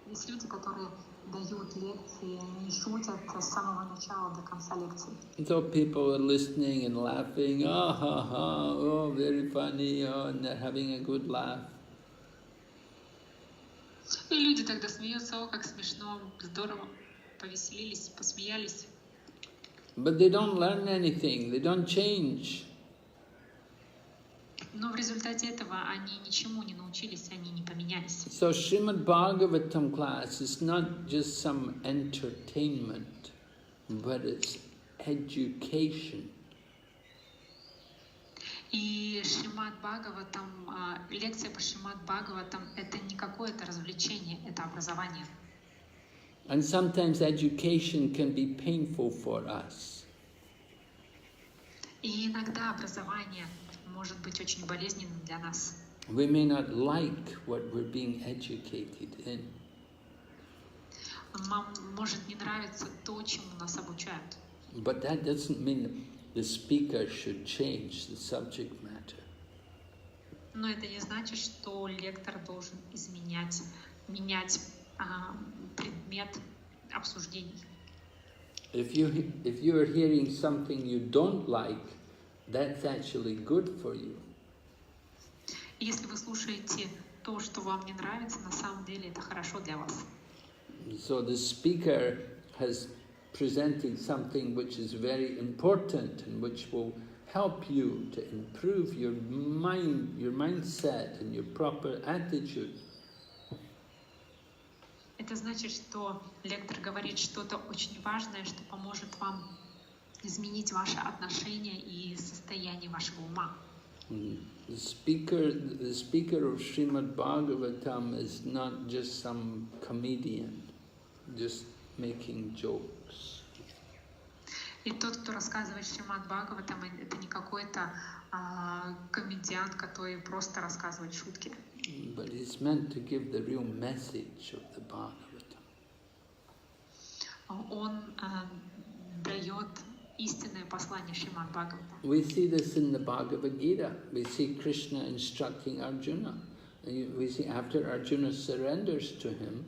Есть люди, которые дают лекции, они шутят с самого начала до конца лекции. So people are listening and laughing, oh, ha, ha, oh, very funny, oh, and they're having a good laugh. И люди тогда смеются, о, как смешно, здорово, повеселились, посмеялись. But they don't learn anything, they don't change. Но в результате этого они ничему не научились, они не поменялись. So Srimad Bhagavatam class is not just some entertainment, but it's education. И Шримад Бхагаватам, лекция по Шримад Бхагаватам — это не какое-то развлечение, это образование. And sometimes education can be painful for us. И иногда образование может быть очень болезненным для нас. We may not like what we're being educated in. Нам может не нравиться то, чему нас обучают. But that doesn't mean the speaker should change the subject matter. Но это не значит, что лектор должен менять предмет обсуждений. If you are hearing something you don't like, that's actually good for you. Если вы слушаете то, что вам не нравится, на самом деле это хорошо для вас. So the speaker has presented something which is very important and which will help you to improve your mind, your mindset and your proper attitude. Это значит, что лектор говорит что-то очень важное, что поможет вам изменить ваше отношение и состояние вашего ума. The speaker of Srimad Bhagavatam is not just some comedian, just making jokes. И тот, кто рассказывает Шримад Бхагаватам, это не какой-то комедиант, который просто рассказывает шутки. But it's meant to give the real message of the Bhagavatam. Он дает истинное послание Шримад Бхагаватам. We see this in the Bhagavad Gita. We see Krishna instructing Arjuna. We see after Arjuna surrenders to him,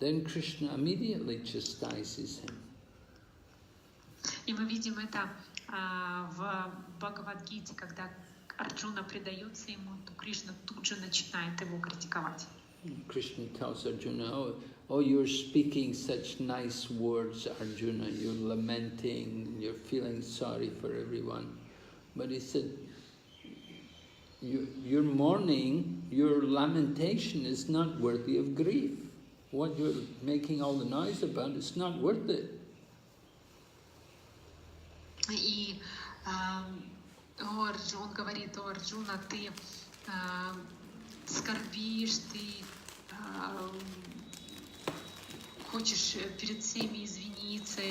then Krishna immediately chastises him. И мы видим это в Бхагавад-гите, когда Арджуна предается ему, то Кришна тут же начинает его критиковать. Krishna tells Arjuna, oh, you're speaking such nice words, Arjuna. You're lamenting, you're feeling sorry for everyone. But he said, your mourning, your lamentation is not worthy of grief. What you're making all the noise about is not worth it. И он говорит: о, Арджуна, ты скорбишь, ты хочешь перед всеми извиниться,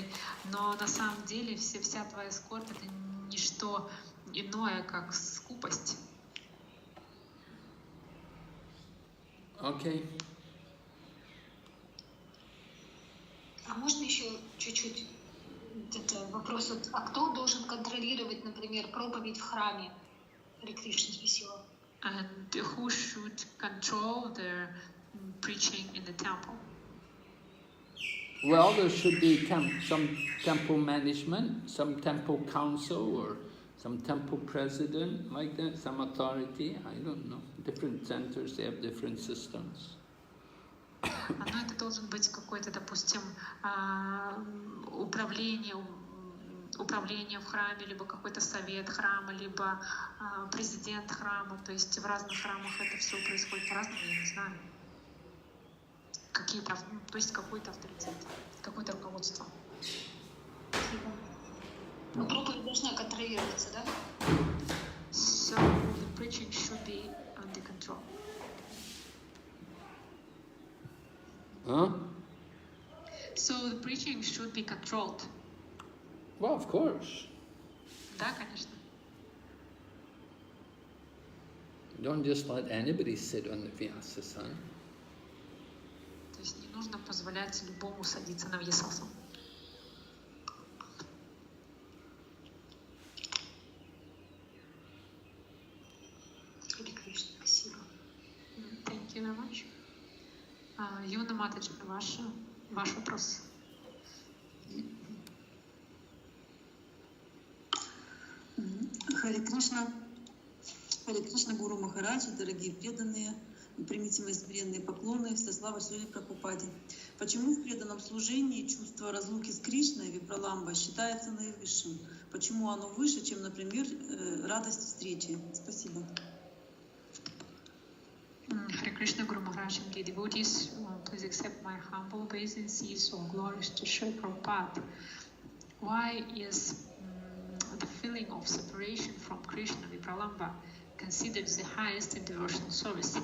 но на самом деле вся твоя скорбь — это не что иное, как скупость. Okay. А можно еще чуть-чуть это вопрос, а кто должен контролировать, например, проповедь в храме? Харе Кришна, спасибо. And who should control the preaching in the temple? Well, there should be some temple management, some temple council, or some temple president, like that, some authority, I don't know. Different centers, they have different systems. Но это должен быть какой-то, допустим, управление в храме, либо какой-то совет храма, либо президент храма. То есть в разных храмах это все происходит по-разному, я не знаю. То есть какой-то авторитет, какое-то руководство. Но проповедь должна контролироваться, да? So the preaching should be under control. Huh? So the preaching should be controlled. Well, of course. Да, конечно. Don't just let anybody sit on the Vyasasana. То есть не нужно позволять любому садиться на Вьясасану. Харе Кришна, спасибо. Thank you very much. Юна Матаджи, ваш вопрос. Харе Кришна, Гуру Махараджи, дорогие преданные, примите мои смиренные поклоны, вся слава Шриле Прабхупаде. Почему в преданном служении чувство разлуки с Кришной, випраламба, считается наивысшим? Почему оно выше, чем, например, радость встречи? Спасибо. Hare Krishna, Guru Maharaj and dear devotees, please accept my humble obeisances or glories to Srila Prabhupada. Why is the feeling of separation from Krishna, Vipralambha, considered the highest in devotional service?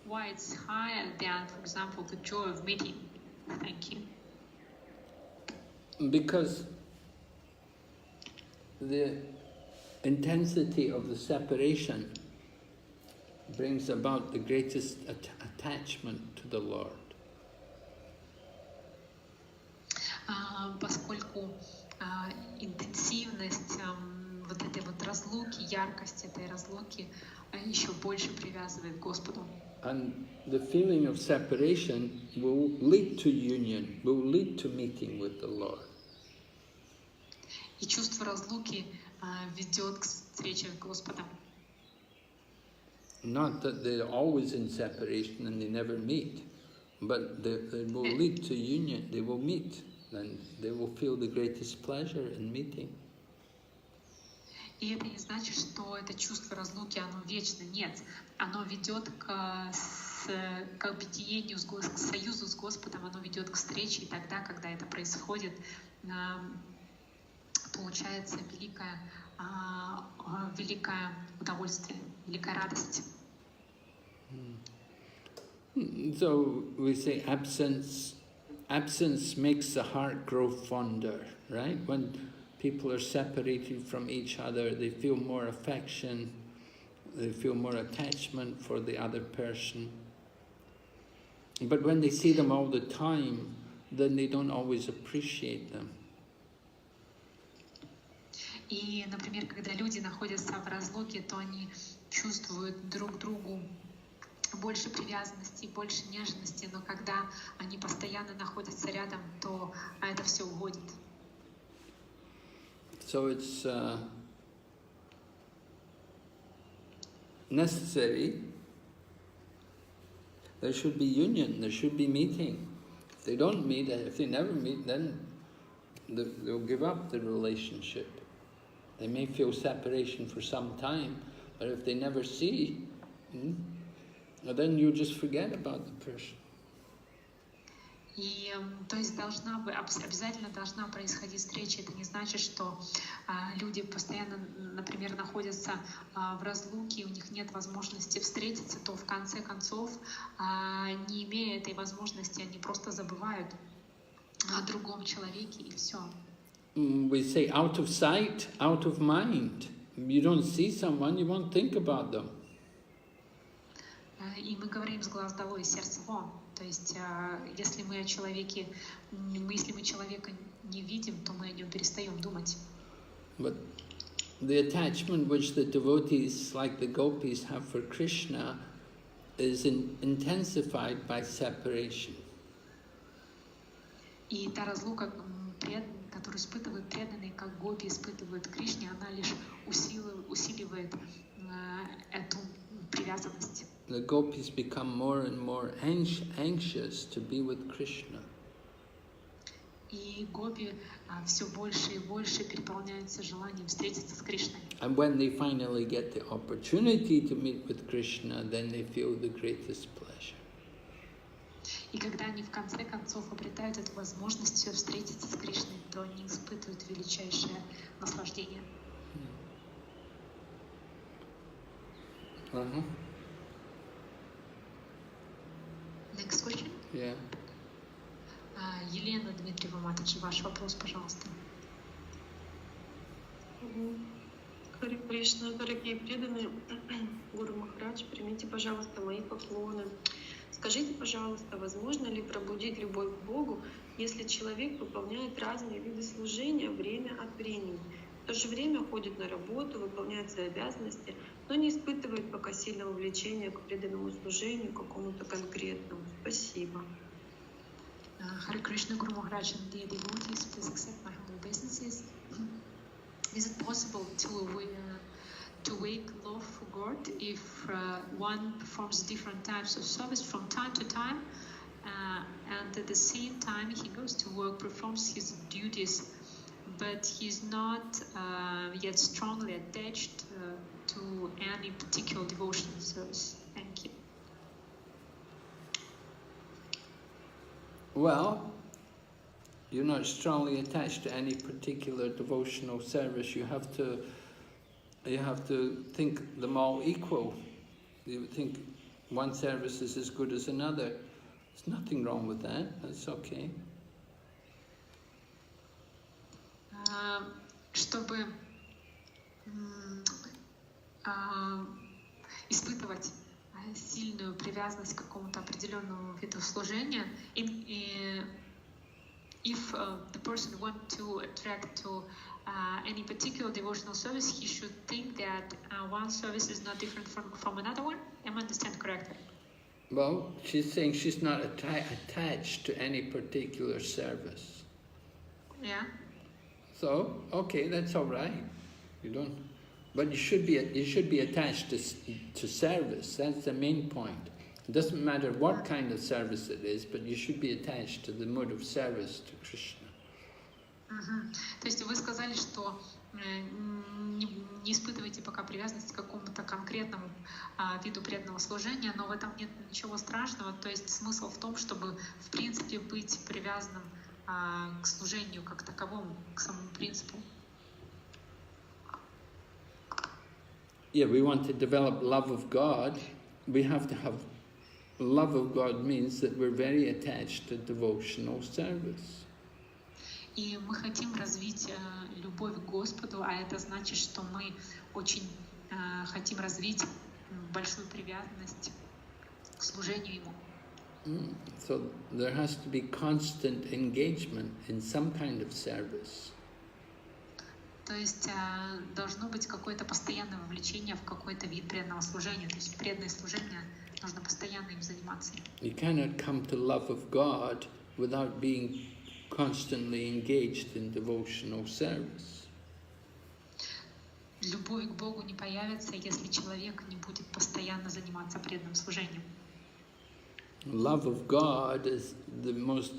Why it's higher than, for example, the joy of meeting? Thank you. Because the intensity of the separation brings about the greatest attachment to the Lord. Поскольку интенсивность вот этой вот разлуки, яркость этой разлуки еще больше привязывает к Господу. And the feeling of separation will lead to union, will lead to meeting with the Lord. И чувство разлуки ведет к встрече с Господом. Not that they're always in separation and they never meet, but they will lead to union. They will meet and they will feel the greatest pleasure in meeting. И это не значит, что это чувство разлуки, оно вечно. Нет, оно ведет к объединению, к союзу с Господом, оно ведет к встрече, и тогда, когда это происходит, получается великое удовольствие, великая радость. So we say absence makes the heart grow fonder, right? When people are separated from each other, they feel more affection, they feel more attachment for the other person. But when they see them all the time, then they don't always appreciate them. И, например, когда люди находятся в разлуке, то они чувствуют друг другу больше привязанности, больше нежности, но когда они постоянно находятся рядом, то это все уходит. So it's necessary. There should be union, there should be meeting. If they don't meet, if they never meet, then they'll give up the relationship. They may feel separation for some time, but if they never see, then you just forget about the person. И то есть обязательно должна происходить встреча. Это не значит, что люди постоянно, например, находятся в разлуке, у них нет возможности встретиться, то в конце концов, не имея этой возможности, они просто забывают о другом человеке, и все. We say out of sight, out of mind. You don't see someone, you won't think about them. И мы говорим с глаз долой, из сердца вон. То есть, если мы человека не видим, то мы о нем перестаем думать. But the attachment which the devotees, like the gopis, have for Krishna is intensified by separation. И та разлука, которую испытывают преданные, как гопи испытывают Кришне, она лишь усиливает эту привязанность. The gopis become more and more anxious to be with Krishna. И гопи все больше и больше переполняются желанием встретиться с Кришной. And when they finally get the opportunity to meet with Krishna, then they feel the greatest pleasure. И когда они в конце концов обретают эту возможность встретиться с Кришной, то они испытывают величайшее наслаждение. Next question. Yeah. Елена Дмитриева Матаджи, ваш вопрос, пожалуйста. Харе Кришна, дорогие преданные, Гуру Махарадж, примите, пожалуйста, мои поклоны. Скажите, пожалуйста, возможно ли пробудить любовь к Богу, если человек выполняет разные виды служения время от времени, в то же время ходит на работу, выполняет свои обязанности, но не испытывает пока сильного влечения к преданному служению какому-то конкретному? Спасибо. Харе Кришна, Guru Maharaj and dear devotees, please accept my humble obeisances. Is it possible to wake love for God if one performs different types of service from time to time, and at the same time he goes to work, performs his duties, but he's not yet strongly attached to any particular devotional service? Thank you. Well, you're not strongly attached to any particular devotional service. You have to think them all equal. You think one service is as good as another. There's nothing wrong with that. That's okay. Чтобы испытывать сильную привязанность к какому-то определенному виду служения, if the person wants to attract to any particular devotional service, he should think that one service is not different from another one. Am I understand correctly? Well, she's saying she's not attached to any particular service. Yeah. So, okay, that's all right. You don't, but you should be attached to service. That's the main point. It doesn't matter what kind of service it is, but you should be attached to the mode of service to Krishna. То есть вы сказали, что не испытываете пока привязанность к какому-то конкретному виду преданного служения, но в этом нет ничего страшного. То есть смысл в том, чтобы в принципе быть привязанным к служению как таковому, к самому принципу. Yeah, we want to develop love of God. We have to have love of God means that we're very attached to devotional service. И мы хотим развить любовь к Господу, а это значит, что мы очень хотим развить большую привязанность к служению Ему. So there has to be constant engagement in some kind of service. То есть должно быть какое-то постоянное вовлечение в какой-то вид преданного служения. То есть преданное служение нужно постоянно им заниматься. You cannot come to love of God without being constantly engaged in devotional service. Любовь к Богу не появится, если человек не будет постоянно заниматься преданным служением. Love of God is the most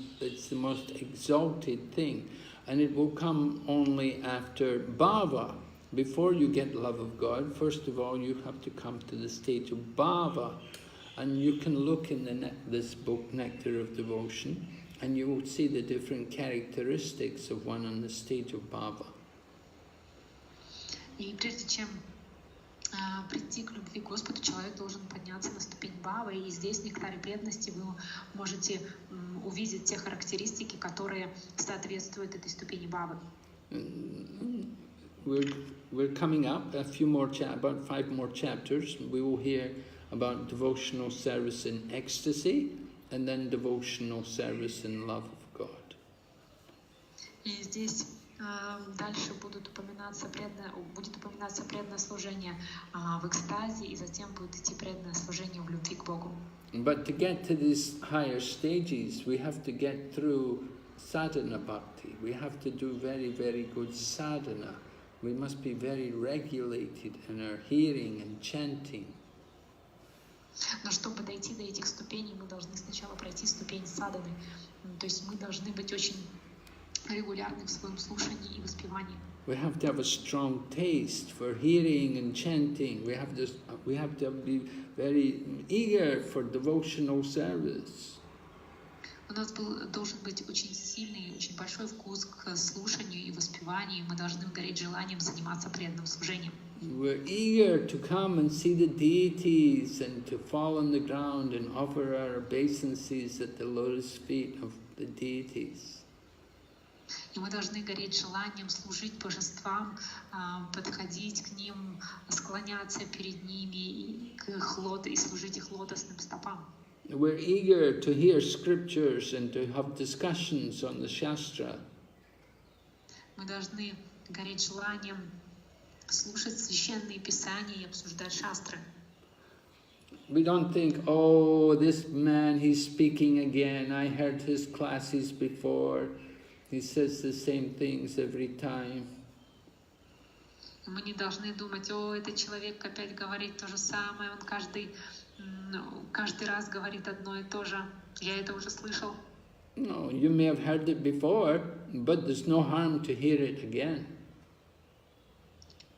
exalted thing, and it will come only after bhava. Before you get love of God, first of all, you have to come to the stage of bhava, and you can look in this book, Nectar of Devotion, and you will see the different characteristics of one on the stage of bhava. И прежде чем прийти к любви к Господу, человек должен подняться на ступень бхавы, и здесь в нектаре преданности вы можете увидеть те характеристики, которые соответствуют этой ступени бхавы. We're coming up a few more about 5 more chapters. We will hear about devotional service in ecstasy, and then devotional service in love of God. И здесь дальше будет упоминаться преданное служение в экстазе, и затем будет идти преданное служение в любви к Богу. But to get to these higher stages, we have to get through sadhana bhakti. We have to do very, very good sadhana. We must be very regulated in our hearing and chanting. Но чтобы дойти до этих ступеней, мы должны сначала пройти ступень садханы. То есть мы должны быть очень регулярны в своем слушании и воспевании. We have to have a strong taste for hearing and chanting. We have to be very eager for devotional service. У нас должен быть очень сильный, очень большой вкус к слушанию и воспеванию. Мы должны гореть желанием заниматься преданным служением. We're eager to come and see the deities and to fall on the ground and offer our obeisances at the lotus feet of the deities. И мы должны гореть желанием служить божествам, подходить к ним, склоняться перед ними и служить их лотосным стопам. We're eager to hear scriptures and to have discussions on the Shastra. Мы должны гореть желанием слушать священные писания и обсуждать шастры. We don't think, oh, this man, he's speaking again. I heard his classes before. He says the same things every time. Мы не должны думать, о, этот человек опять говорит то же самое, он каждый раз говорит одно и то же. Я это уже слышал. No, you may have heard it before, but there's no harm to hear it again.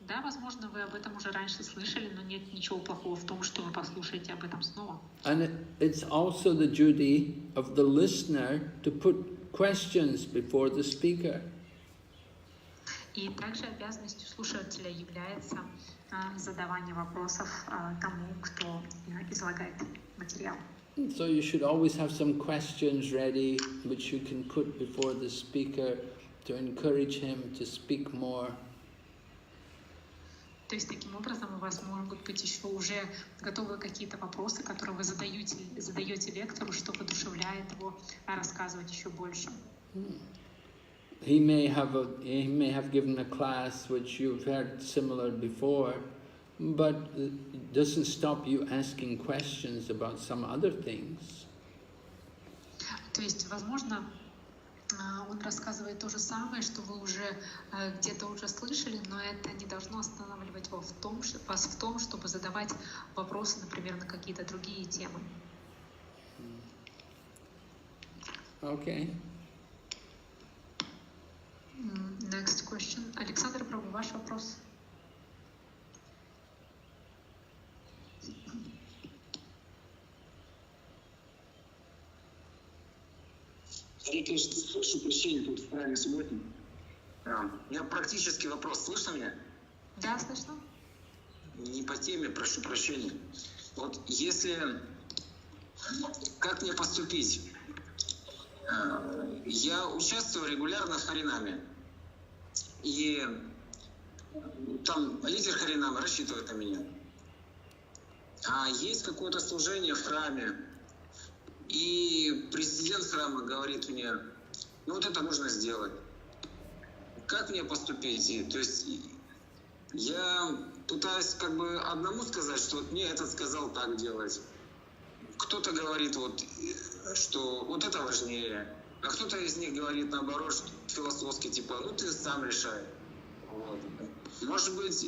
Да, возможно, вы об этом уже раньше слышали, но нет ничего плохого в том, что вы послушаете об этом снова. And it's also the duty of the listener to put questions before the speaker. И также обязанностью слушателя является задавание вопросов тому, кто излагает материал. So you should always have some questions ready which you can put before the speaker to encourage him to speak more. То есть таким образом у вас могут быть еще уже готовы какие-то вопросы, которые вы задаете лектору, что воодушевляет его рассказывать еще больше. He may have given a class which you've heard similar before, but it doesn't stop you asking questions about some other things. То есть, возможно, он рассказывает то же самое, что вы уже где-то уже слышали, но это не должно останавливать вас в том, чтобы задавать вопросы, например, на какие-то другие темы. Okay. Next question. Александр Прабу, ваш вопрос. Харе Кришна, прошу прощения, тут в храме субботник. У меня практический вопрос. Слышно меня? Да, слышно. Не по теме, прошу прощения. Вот если... Как мне поступить? Я участвую регулярно в Харинаме. И там лидер Харинама рассчитывает на меня. А есть какое-то служение в храме. И президент храма говорит мне, ну вот это нужно сделать. Как мне поступить? То есть я пытаюсь как бы одному сказать, что вот мне этот сказал так делать. Кто-то говорит, вот, что вот это важнее. А кто-то из них говорит наоборот, что философски, типа, ну ты сам решай. Вот. Может быть,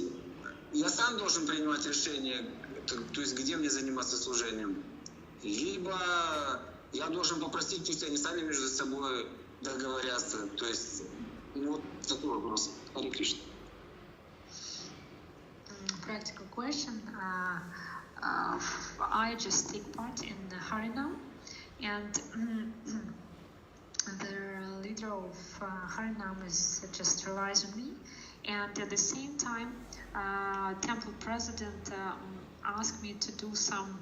я сам должен принимать решение, то есть где мне заниматься служением. Либо я должен попросить, пусть они сами между собой договорятся. То есть, ну, вот такой вопрос. Харе Кришна. Practical question. I just take part in Harinam, and the leader of Harinam is just relies on me. And at the same time, temple president asked me to do some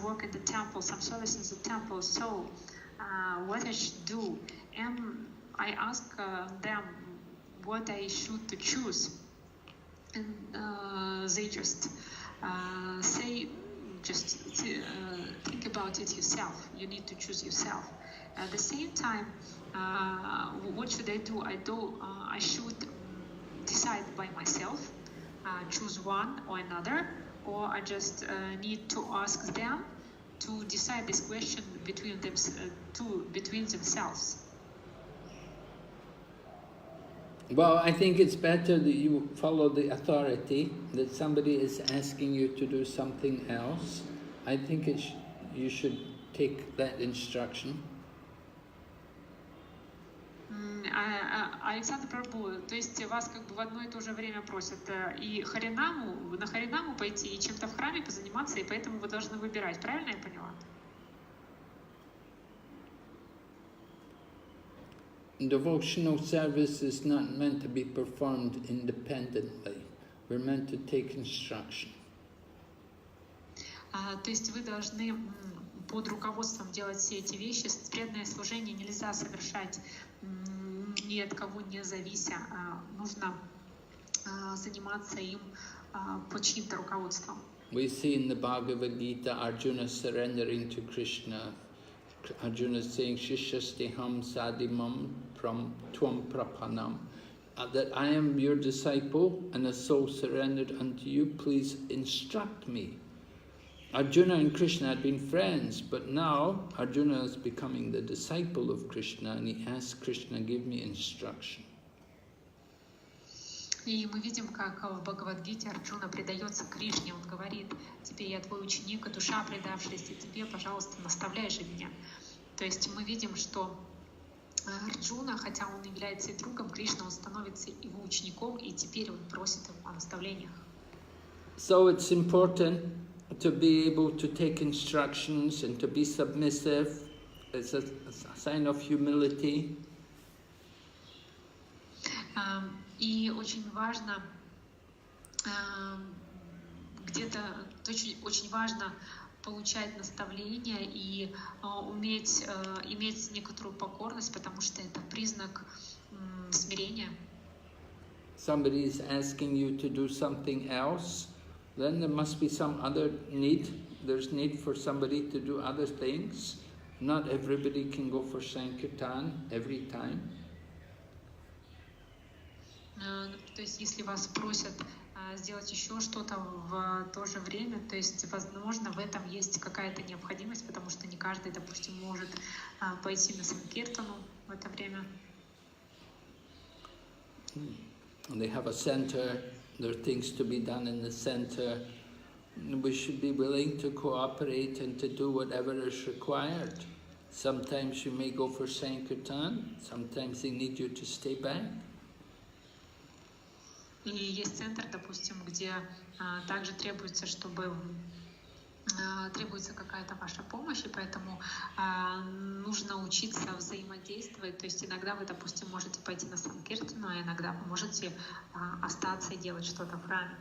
work in the temple, some service in the temple. So, what I should do? And I ask them what I should to choose, and they just say, just think about it yourself. You need to choose yourself. At the same time, what should I do? I should decide by myself, choose one or another. Or I just need to ask them to decide this question between themselves. Well, I think it's better that you follow the authority, that somebody is asking you to do something else. I think you should take that instruction. Александр Прабу, то есть вас как бы в одно и то же время просят и на Харинаму пойти, и чем-то в храме позаниматься, и поэтому вы должны выбирать. Правильно я поняла? Devotional service is not meant to be performed independently. We're meant to take instruction. То есть вы должны под руководством делать все эти вещи. Преданное служение нельзя совершать ни от кого не завися. Нужно заниматься им под чьим-то руководством. We see in the Bhagavad Gita Arjuna surrendering to Krishna. Arjuna is saying, Shishastiham sadimam tvam prapanam. That I am your disciple and a soul surrendered unto you, please instruct me. Arjuna and Krishna had been friends, but now Arjuna is becoming the disciple of Krishna and he asks Krishna, give me instruction. И мы видим, как в Бхагавад-гите Арджуна предается Кришне. Он говорит, теперь я твой ученик, душа предавшаяся тебе, пожалуйста, наставляй же меня. То есть мы видим, что Арджуна, хотя он является и другом Кришны, он становится его учеником, и теперь он просит его о наставлениях. So it's important to be able to take instructions and to be submissive. It's a sign of humility. И очень важно очень важно получать наставления и иметь некоторую покорность, потому что это признак смирения. Somebody is asking you to do something else, then there must be some other need. There's need for somebody to do other things. Not everybody can go for Sankirtan every time. То есть, если вас просят сделать еще что-то в то же время, то есть, возможно, в этом есть какая-то необходимость, потому что не каждый, допустим, может пойти на Санкиртану в это время. They have a center, there are things to be done in the center. We should be willing to cooperate and to do whatever is required. Sometimes you may go for Sankirtan, sometimes they need you to stay back. И есть центр, допустим, где также требуется какая-то ваша помощь, и поэтому нужно учиться взаимодействовать. То есть иногда вы, допустим, можете пойти на Санкиртану, а иногда вы можете остаться и делать что-то в храме.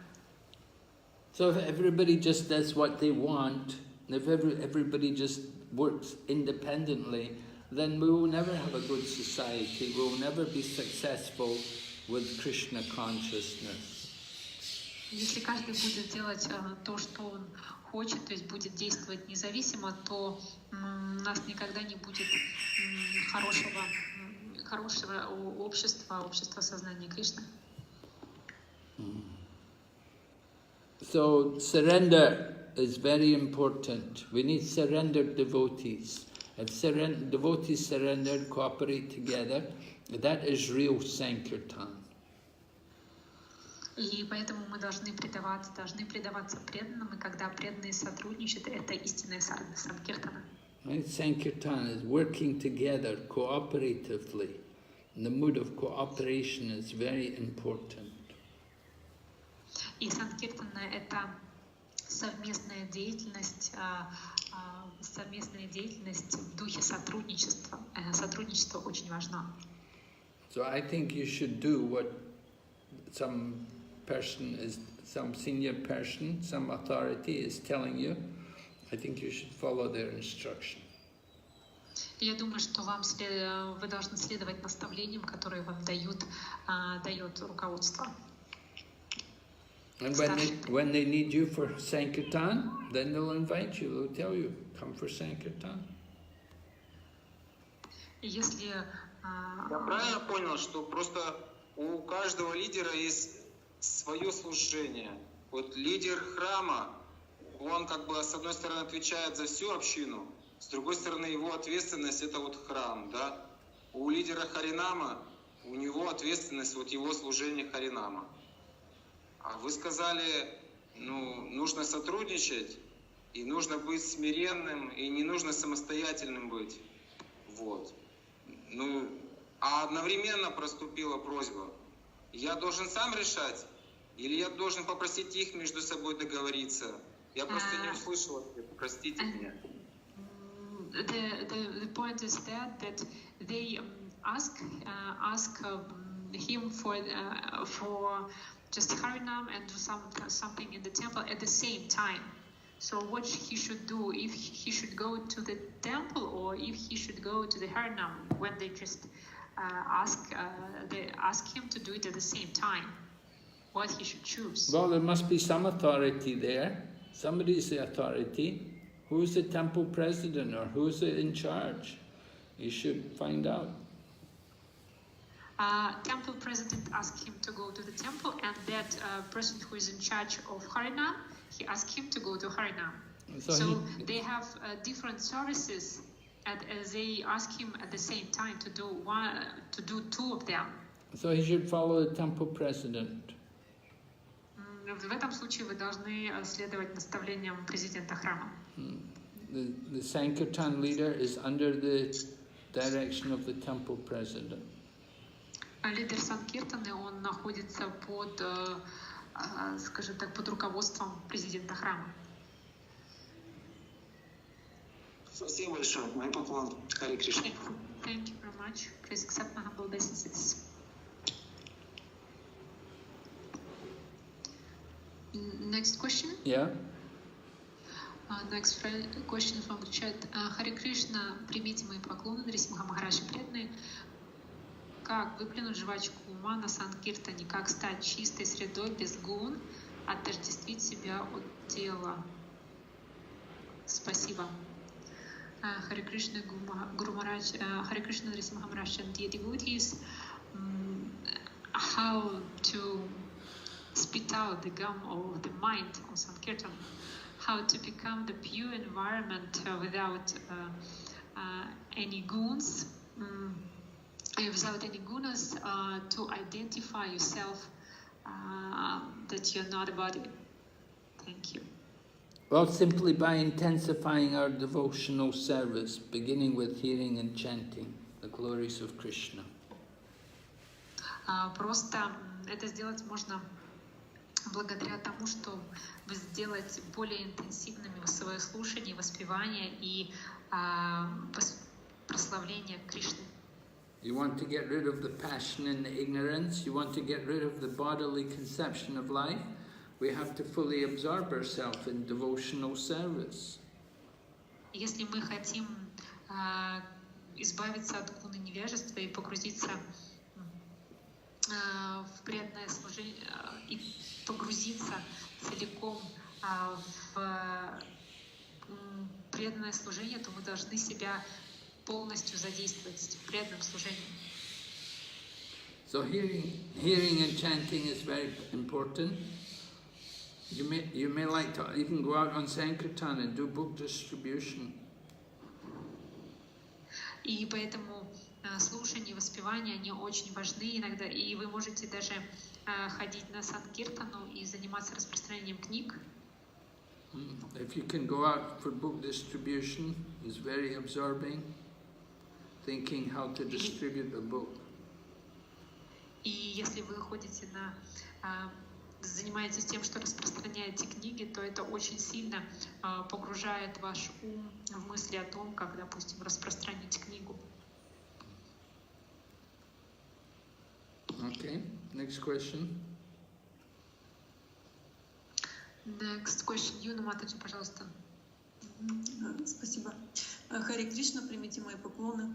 So if everybody just does what they want, if everybody just works independently, then we will never have a good society, we will never be successful with Krishna consciousness. Если каждый будет делать то, что он хочет, то есть будет действовать независимо, то у нас никогда не будет хорошего общества сознания Кришны. So surrender is very important. We need surrendered devotees. If devotees surrender and cooperate together, that is real Sankirtan. И поэтому мы должны предаваться преданным, и когда преданные сотрудничают, это истинная Санкиртана. Right? Sankirtan is working together cooperatively. And the mood of cooperation is very important. И Санкиртана — это совместная деятельность в духе сотрудничества. Сотрудничество очень важно. So I think you should do what some senior person, some authority is telling you. I think you should follow their instruction. Я думаю, что вы должны следовать наставлениям, которые вам дает руководство. And when they need you for Sankirtan, then they'll invite you, they'll tell you, come for Sankirtan. Если Я правильно понял, что просто у каждого лидера есть свое служение. Вот лидер храма, он как бы с одной стороны отвечает за всю общину, с другой стороны его ответственность это вот храм, да? У лидера Харинама, у него ответственность вот его служение Харинама. А вы сказали, нужно сотрудничать, и нужно быть смиренным, и не нужно самостоятельным быть. Вот. А одновременно проступила просьба. Я должен сам решать, или я должен попросить их между собой договориться? Я просто не услышал ответа, простите меня. The point is that they ask him for just Harinam and do something in the temple at the same time. So what he should do, if he should go to the temple or if he should go to the Harinam, when they just ask him to do it at the same time, what he should choose. Well, there must be some authority there. Somebody is the authority. Who's the temple president or who's in charge? You should find out. Temple president asked him to go to the temple, and that person who is in charge of Harinam, he asked him to go to Harinam. So they have different services, and they ask him at the same time to do two of them. So he should follow the temple president. В этом случае вы должны следовать наставлениям президента храма. The Sankirtan leader is under the direction of the temple president. Лидер Санкиртаны, он находится под, скажем так, под руководством президента храма. Спасибо большое. Мой поклон. Харе Кришна. Thank you very much. Please accept my humble obeisances. Next question. Yeah? Next question from the chat. Харе Кришна, примите мои поклоны, Нарисимха Махараджи преданные. Как выплюнуть жвачку ума на Санкиртане? Как стать чистой средой без гун, отождествить себя от тела? Спасибо. Харе Кришна, Гуру Махарадж, Харе Кришна, Нарисимха Махарадж and dear devotees, how to spit out the gum of the mind of Sankirtan, how to become the pure environment without any guns, without any gunas, to identify yourself that you're not a body. Thank you. Well, simply by intensifying our devotional service, beginning with hearing and chanting the glories of Krishna. Просто это сделать можно благодаря тому, что вы сделаете более интенсивными свое слушание, воспевание и прославление Кришны. You want to get rid of the passion and the ignorance, you want to get rid of the bodily conception of life, we have to fully absorb ourselves in devotional service. Если мы хотим избавиться от гуны невежества и погрузиться в преданное служение и погрузиться целиком в преданное служение, то мы должны себя полностью задействовать в преданном служении. So hearing and chanting is very important. You may like to even go out on Sankirtan and do book distribution. И поэтому слушание и воспевание, они очень важны иногда, и вы можете даже ходить на Санкиртану и заниматься распространением книг. If you can go out for book distribution, it's very absorbing, thinking how to distribute a book. И если вы ходите занимаетесь тем, что распространяете книги, то это очень сильно погружает ваш ум в мысли о том, как, допустим, распространить книгу. Okay, next question. Next question. Юна Матаджи, пожалуйста. Спасибо. Харе Кришна, примите мои поклоны.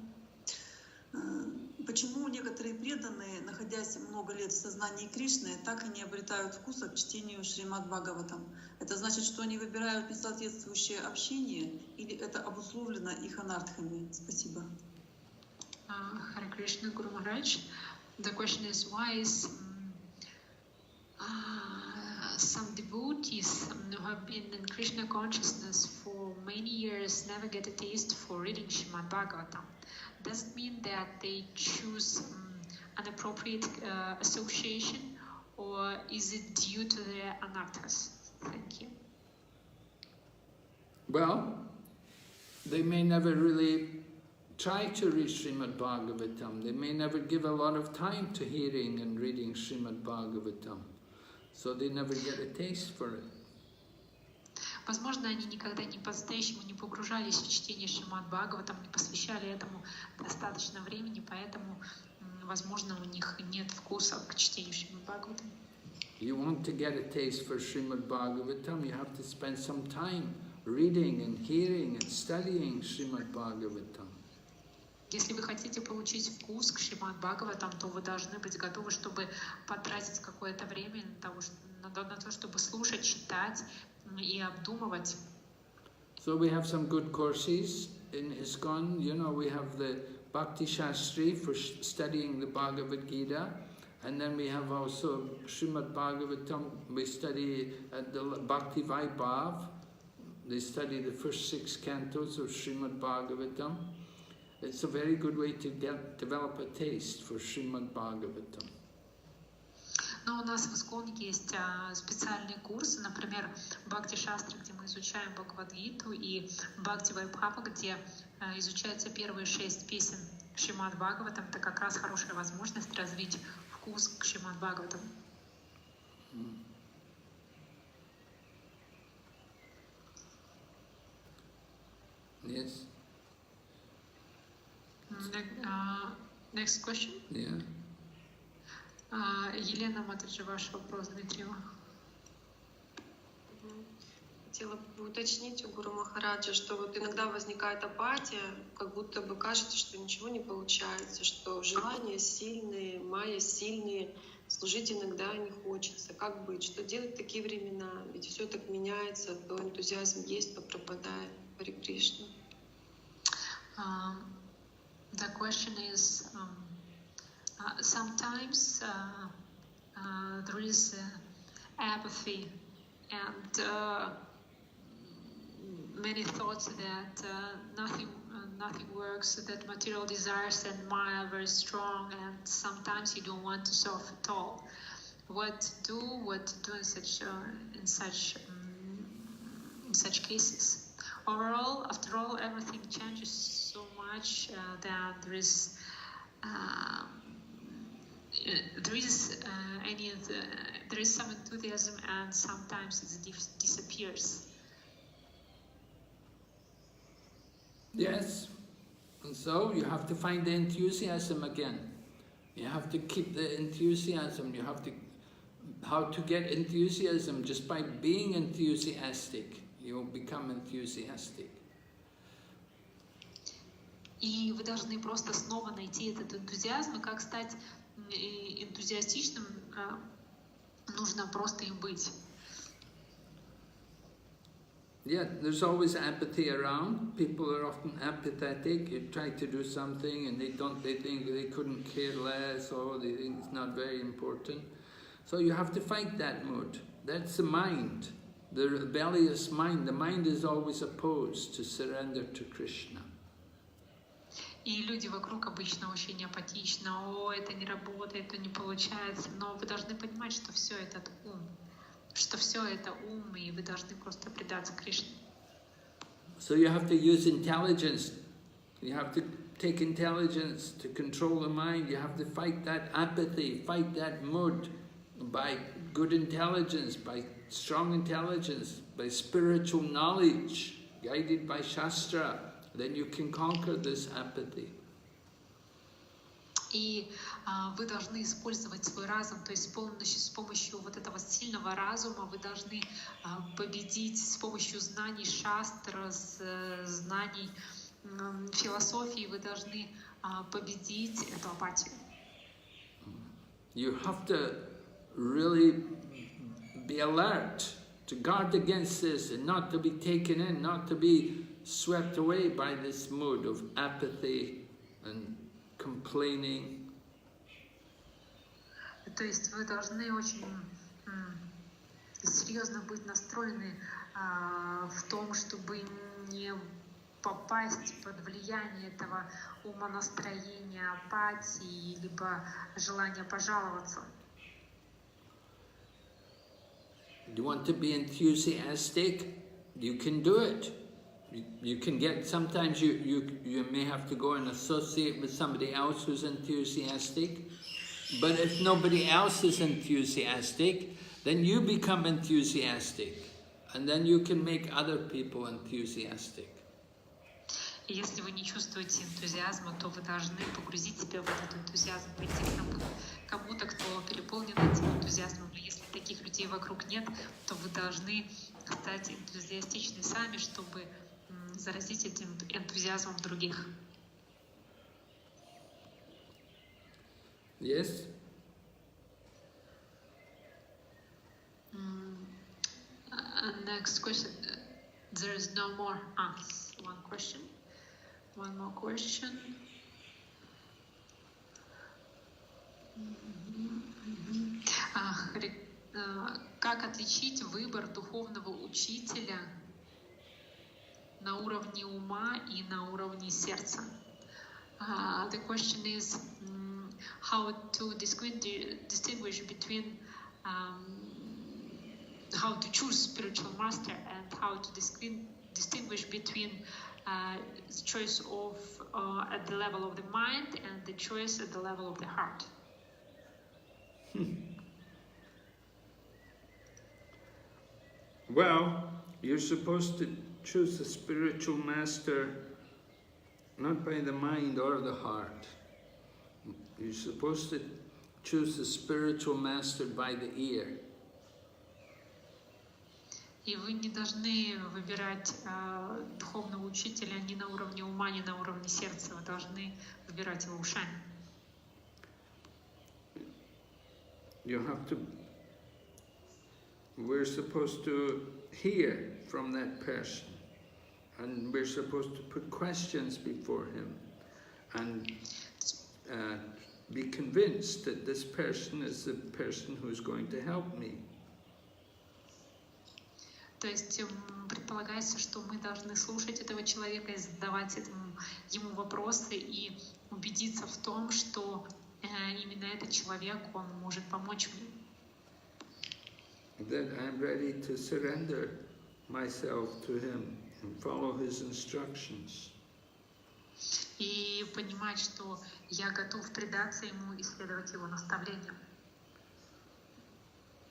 Почему некоторые преданные, находясь много лет в сознании Кришны, так и не обретают вкуса к чтению Шримад Бхагаватам? Это значит, что они выбирают несоответствующее общение, или это обусловлено их анартхами? Спасибо. Харе Кришна, Гуру Махарадж. The question is, why is some devotees who have been in Krishna consciousness for many years never get a taste for reading Srimad Bhagavatam? Does it mean that they choose an appropriate association, or is it due to their anarthas? Thank you. Well, they may never really try to read Srimad Bhagavatam. They may never give a lot of time to hearing and reading Srimad Bhagavatam. So they never get a taste for it. Возможно, они никогда по-настоящему не погружались в чтение Шримад Бхагаватам, не посвящали этому достаточно времени, поэтому, возможно, у них нет вкуса к чтению Шримад Бхагаватам. You want to get a taste for Srimad Bhagavatam, you have to spend some time reading and hearing and studying Srimad Bhagavatam. Если вы хотите получить вкус к Шримад Бхагаватам, то вы должны быть готовы, чтобы потратить какое-то время на то, чтобы слушать, читать и обдумывать. So we have some good courses in ISKCON. You know, we have the Bhakti Shastri for studying the Bhagavad Gita, and then we have also Srimad Bhagavatam. We study at the Bhakti Vaibhav. They study the first 6 cantos of Srimad Bhagavatam. It's a very good way to develop a taste for Srimad Bhagavatam. Но у нас в Искон есть специальные курсы, например, Бхакти Шастра, где мы изучаем Бхагавад-гиту, и Бхакти Вайбхава, где изучаются первые 6 песен Шримад Бхагаватам. Это как раз хорошая возможность развить вкус к Шримад Бхагаватам. Yes. Next question. Yeah. Елена Матаджи, ваш вопрос, Дмитриева. Хотела бы уточнить у Гуру Махараджа, что вот иногда возникает апатия, как будто бы кажется, что ничего не получается, что желания сильные, майя сильные, служить иногда не хочется. Как быть? Что делать в такие времена? Ведь все так меняется, то энтузиазм есть, то пропадает. Харе Кришна. The question is, sometimes there is apathy and many thoughts that nothing works, that material desires and Maya are very strong, and sometimes you don't want to solve at all. What to do in such cases? Overall, after all, everything changes so much that there is some enthusiasm, and sometimes it disappears. Yes, and so you have to find the enthusiasm again. You have to keep the enthusiasm. You have to how to get enthusiasm just by being enthusiastic. You'll become enthusiastic. И вы должны просто снова найти этот энтузиазм, и как стать энтузиастичным, нужно просто им быть. Yeah, there's always apathy around. People are often apathetic. You try to do something and they think they couldn't care less, or they think it's not very important. So you have to fight that mood. That's the mind, the rebellious mind. The mind is always opposed to surrender to Krishna. И люди вокруг обычно очень апатичны. О, это не работает, это не получается. Но вы должны понимать, что все этот ум. Что все это ум, и вы должны просто предаться Кришне. So you have to use intelligence. You have to take intelligence to control the mind. You have to fight that apathy, fight that mood by good intelligence, by strong intelligence, by spiritual knowledge, guided by Shastra. Then you can conquer this apathy. И вы должны использовать свой разум, то есть с помощью вот этого сильного разума вы должны победить с помощью знаний шастра, знаний философии, вы должны победить эту апатию. You have to really be alert to guard against this and not to be taken in, not to be swept away by this mood of apathy and complaining. То есть вы должны очень серьезно быть настроены в том, чтобы не попасть под влияние этого умонастроения, апатии, либо желания пожаловаться. You want to be enthusiastic? You can do it. You can get, sometimes you may have to go and associate with somebody else who's enthusiastic, but if nobody else is enthusiastic, then you become enthusiastic, and then you can make other people enthusiastic. И если вы не чувствуете энтузиазма, то вы должны погрузить себя в этот энтузиазм, пойти к кому-то, кто переполнен этим энтузиазмом. Но если таких людей вокруг нет, то вы должны стать энтузиастичны сами, чтобы заразить этим энтузиазмом других. Yes? Next question. There is no more. One question. One more question. Как отличить выбор духовного учителя на уровне ума и на уровне сердца? The question is, how to distinguish between how to choose spiritual master and how to distinguish between the choice of at the level of the mind and the choice at the level of the heart. Well, you're supposed to choose a spiritual master not by the mind or the heart. You're supposed to choose a spiritual master by the ear. И вы не должны выбирать духовного учителя ни на уровне ума, ни на уровне сердца. Вы должны выбирать его ушами. You have to. We're supposed to hear from that person, and we're supposed to put questions before him, and be convinced that this person is the person who's going to help me. То есть предполагается, что мы должны слушать этого человека и задавать ему вопросы и убедиться в том, что именно этот человек, он может помочь мне. That I'm ready to surrender myself to him and follow his instructions. И понимать, что я готов предаться ему и следовать его наставлениям.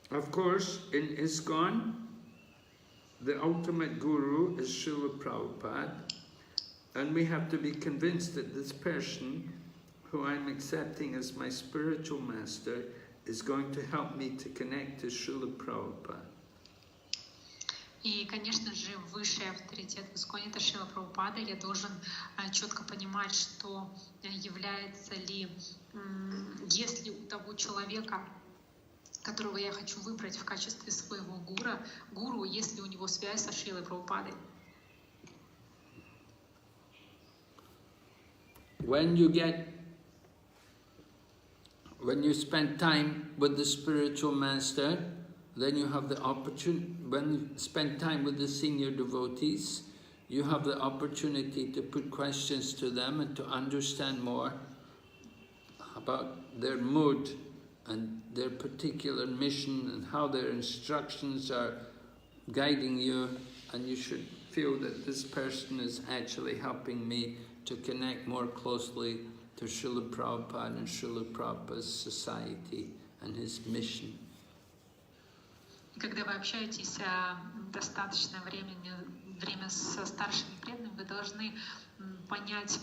Of course, in ISKCON, the ultimate guru is Srila Prabhupada, and we have to be convinced that this person who I'm accepting as my spiritual master is going to help me to connect to Srila Prabhupada. И, конечно же, высший авторитет в ИСККОНе — это Шрила Прабхупада. Я должен четко понимать, что является ли, если у того человека, которого я хочу выбрать в качестве своего гуру, есть ли у него связь со Шрилой Прабхупадой. When you spend time with the spiritual master, then you have the opportunity, when you spend time with the senior devotees, you have the opportunity to put questions to them and to understand more about their mood and their particular mission and how their instructions are guiding you, and you should feel that this person is actually helping me to connect more closely to Srila Prabhupada and Srila Prabhupada's society and his mission. Когда вы общаетесь достаточное время со старшими преданными, вы должны понять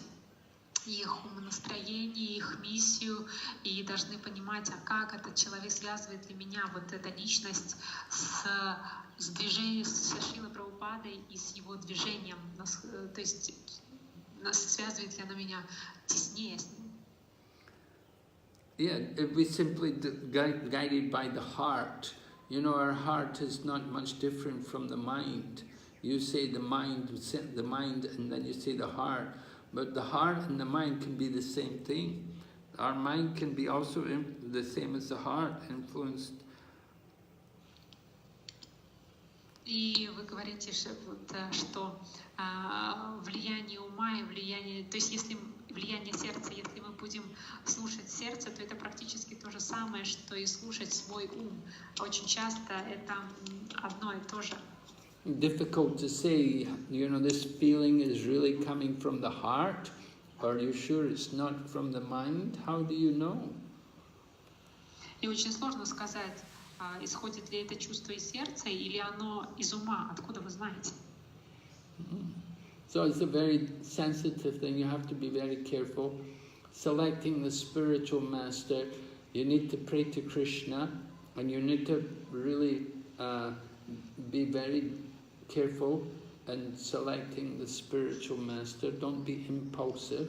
их умонастроение, их миссию, и должны понимать, а как этот человек связывает для меня, вот эта личность, с движением, со Шрилой Прабхупадой и с его движением, то есть связывает ли она меня теснее с ним. Yeah, if we simply guided by the heart, you know, our heart is not much different from the mind. You say the mind, and then you say the heart. But the heart and the mind can be the same thing. Our mind can be also the same as the heart, influenced. И вы говорите, что влияние ума и влияние, то есть если влияние сердца, если мы будем слушать сердце, то это практически то же самое, что и слушать свой ум. Очень часто это одно и то же. Difficult to say, you know, this feeling is really coming from the heart, or are you sure it's not from the mind? How do you know? И очень сложно сказать, исходит ли это чувство из сердца или оно из ума. Откуда вы знаете? So it's a very sensitive thing. You have to be very careful. Selecting the spiritual master, you need to pray to Krishna, and you need to really be very careful in selecting the spiritual master. Don't be impulsive,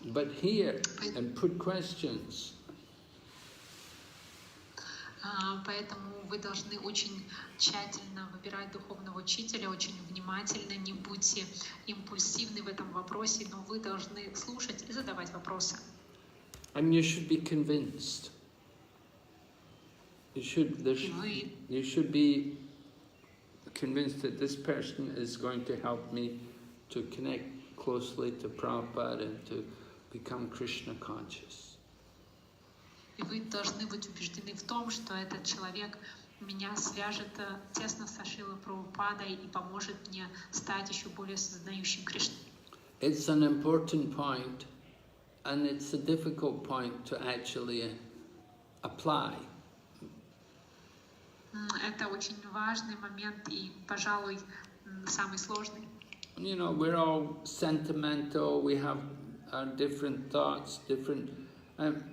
but hear and put questions. Поэтому вы должны очень тщательно выбирать духовного учителя, очень внимательно, не будьте импульсивны в этом вопросе, но вы должны слушать и задавать вопросы. And you should be convinced. You should be convinced that this person is going to help me to connect closely to Prabhupada and to become Krishna conscious. и вы должны быть убеждены в том, что этот человек меня свяжет тесно со Шрилой Прабхупадой и поможет мне стать еще более сознающим Кришну. It's an important point, and it's a difficult point to actually apply. Это очень важный момент и, пожалуй, самый сложный. You know, we're all sentimental, we have our different thoughts,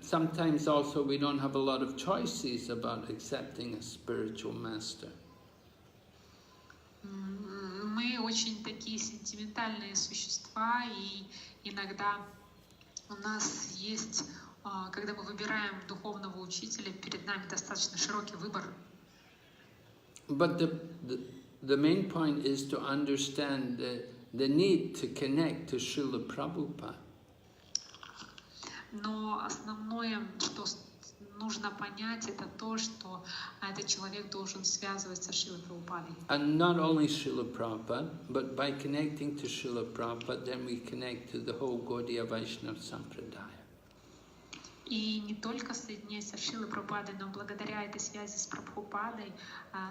sometimes also we don't have a lot of choices about accepting a spiritual master. Мы очень такие сентиментальные существа, и иногда у нас есть, когда мы выбираем духовного учителя, перед нами достаточно широкий выбор. But the main point is to understand the need to connect to Srila Prabhupada. Но основное, что нужно понять, это то, что этот человек должен связываться с Шрилой Прабхупадой. And not only Srila Prabhupada, but by connecting to Srila Prabhupada, then we connect to the whole Gaudiya Vaishnava Sampradaya. И не только соединять со Шрилой Прабхупадой, но благодаря этой связи с Прабхупадой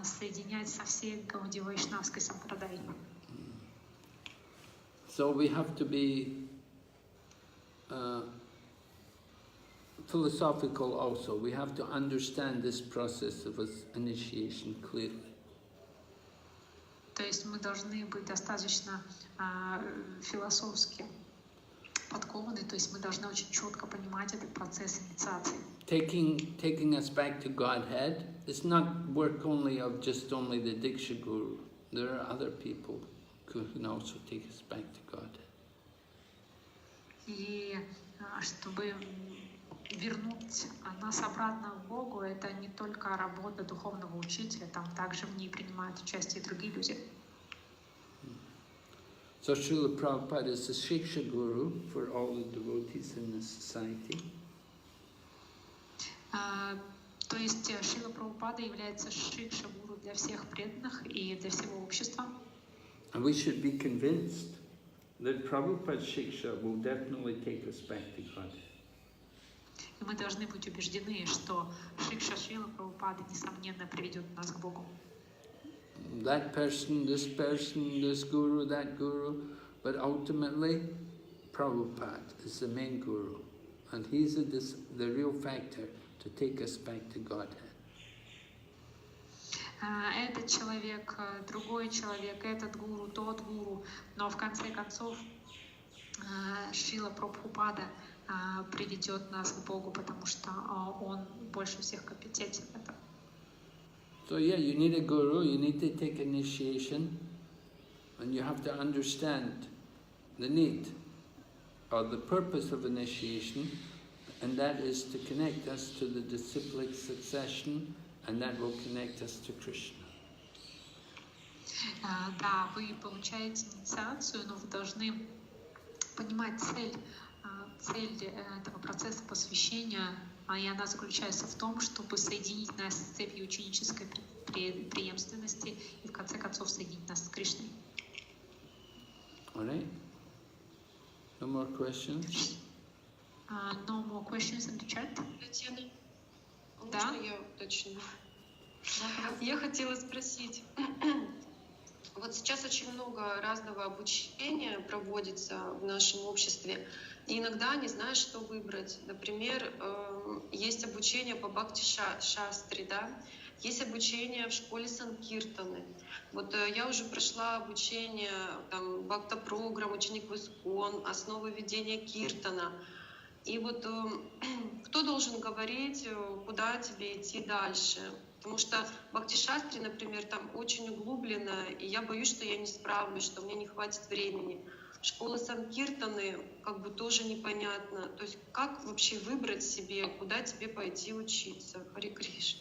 соединять со всей Гаудия Вайшнавской Сампрадай. So we have to be philosophical also. We have to understand this process of initiation clearly. То есть мы должны быть достаточно философски подкованы, то есть мы должны очень четко понимать этот процесс инициации. Taking us back to Godhead is not work only of just only the Diksha Guru. There are other people who can also take us back to Godhead. И чтобы вернуть нас обратно к Богу, это не только работа духовного учителя, там также в ней принимают участие и другие люди. So Srila Prabhupada is the Shiksha Guru for all the devotees in the society. То есть Шрила Прабхупада является Шикша-гуру для всех преданных и для всего общества. And we should be convinced that Prabhupada's Shiksha will definitely take us back to God. И мы должны быть убеждены, что Шикша Шрила Прабхупады, несомненно, приведет нас к Богу. That person, this guru, that guru, but ultimately Prabhupada is the main guru, and he's the real factor to take us back to Godhead. Этот человек, другой человек, этот гуру, тот гуру, но в конце концов Шрила Прабхупада приведет нас к Богу, потому что он больше всех компетентен в этом. So yeah, you need a guru, you need to take initiation, and you have to understand the need or the purpose of initiation, and that is to connect us to the disciplic succession, and that will connect us to Krishna. Да, вы получаете инициацию, но вы должны понимать цель этого процесса посвящения, и она заключается в том, чтобы соединить нас с цепью ученической преемственности и в конце концов соединить нас с Кришной. All right? No more questions? No more questions in the chat? Татьяна, Да? можно я уточню? Я хотела спросить. Вот сейчас очень много разного обучения проводится в нашем обществе, и иногда не знаешь, что выбрать. Например, есть обучение по бхакти-шастре, да? Есть обучение в школе Санкиртаны. Вот я уже прошла обучение там, бхакта-программ, ученик в Искон, основы ведения киртана. И вот кто должен говорить, куда тебе идти дальше? Потому что в бхакти-шастре, например, там очень углублено, и я боюсь, что я не справлюсь, что мне не хватит времени. Школа Санкиртаны как бы тоже непонятно. То есть как вообще выбрать себе, куда тебе пойти учиться? Харе Кришна.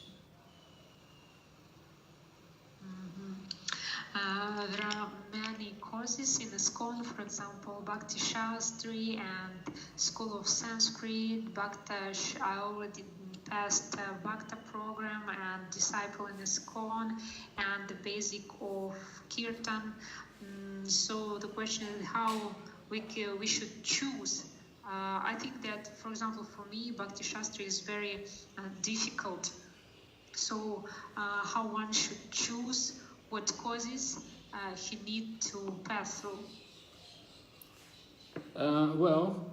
There are many courses in the school, for example, Bhakti Shastri and School of Sanskrit, I already passed Bhakta program and disciple in ISKCON and the basic of Kirtan. So the question is how we should choose I think that, for example, for me, Bhakti Shastra is very difficult. So, how one should choose what causes he need to pass through? Well,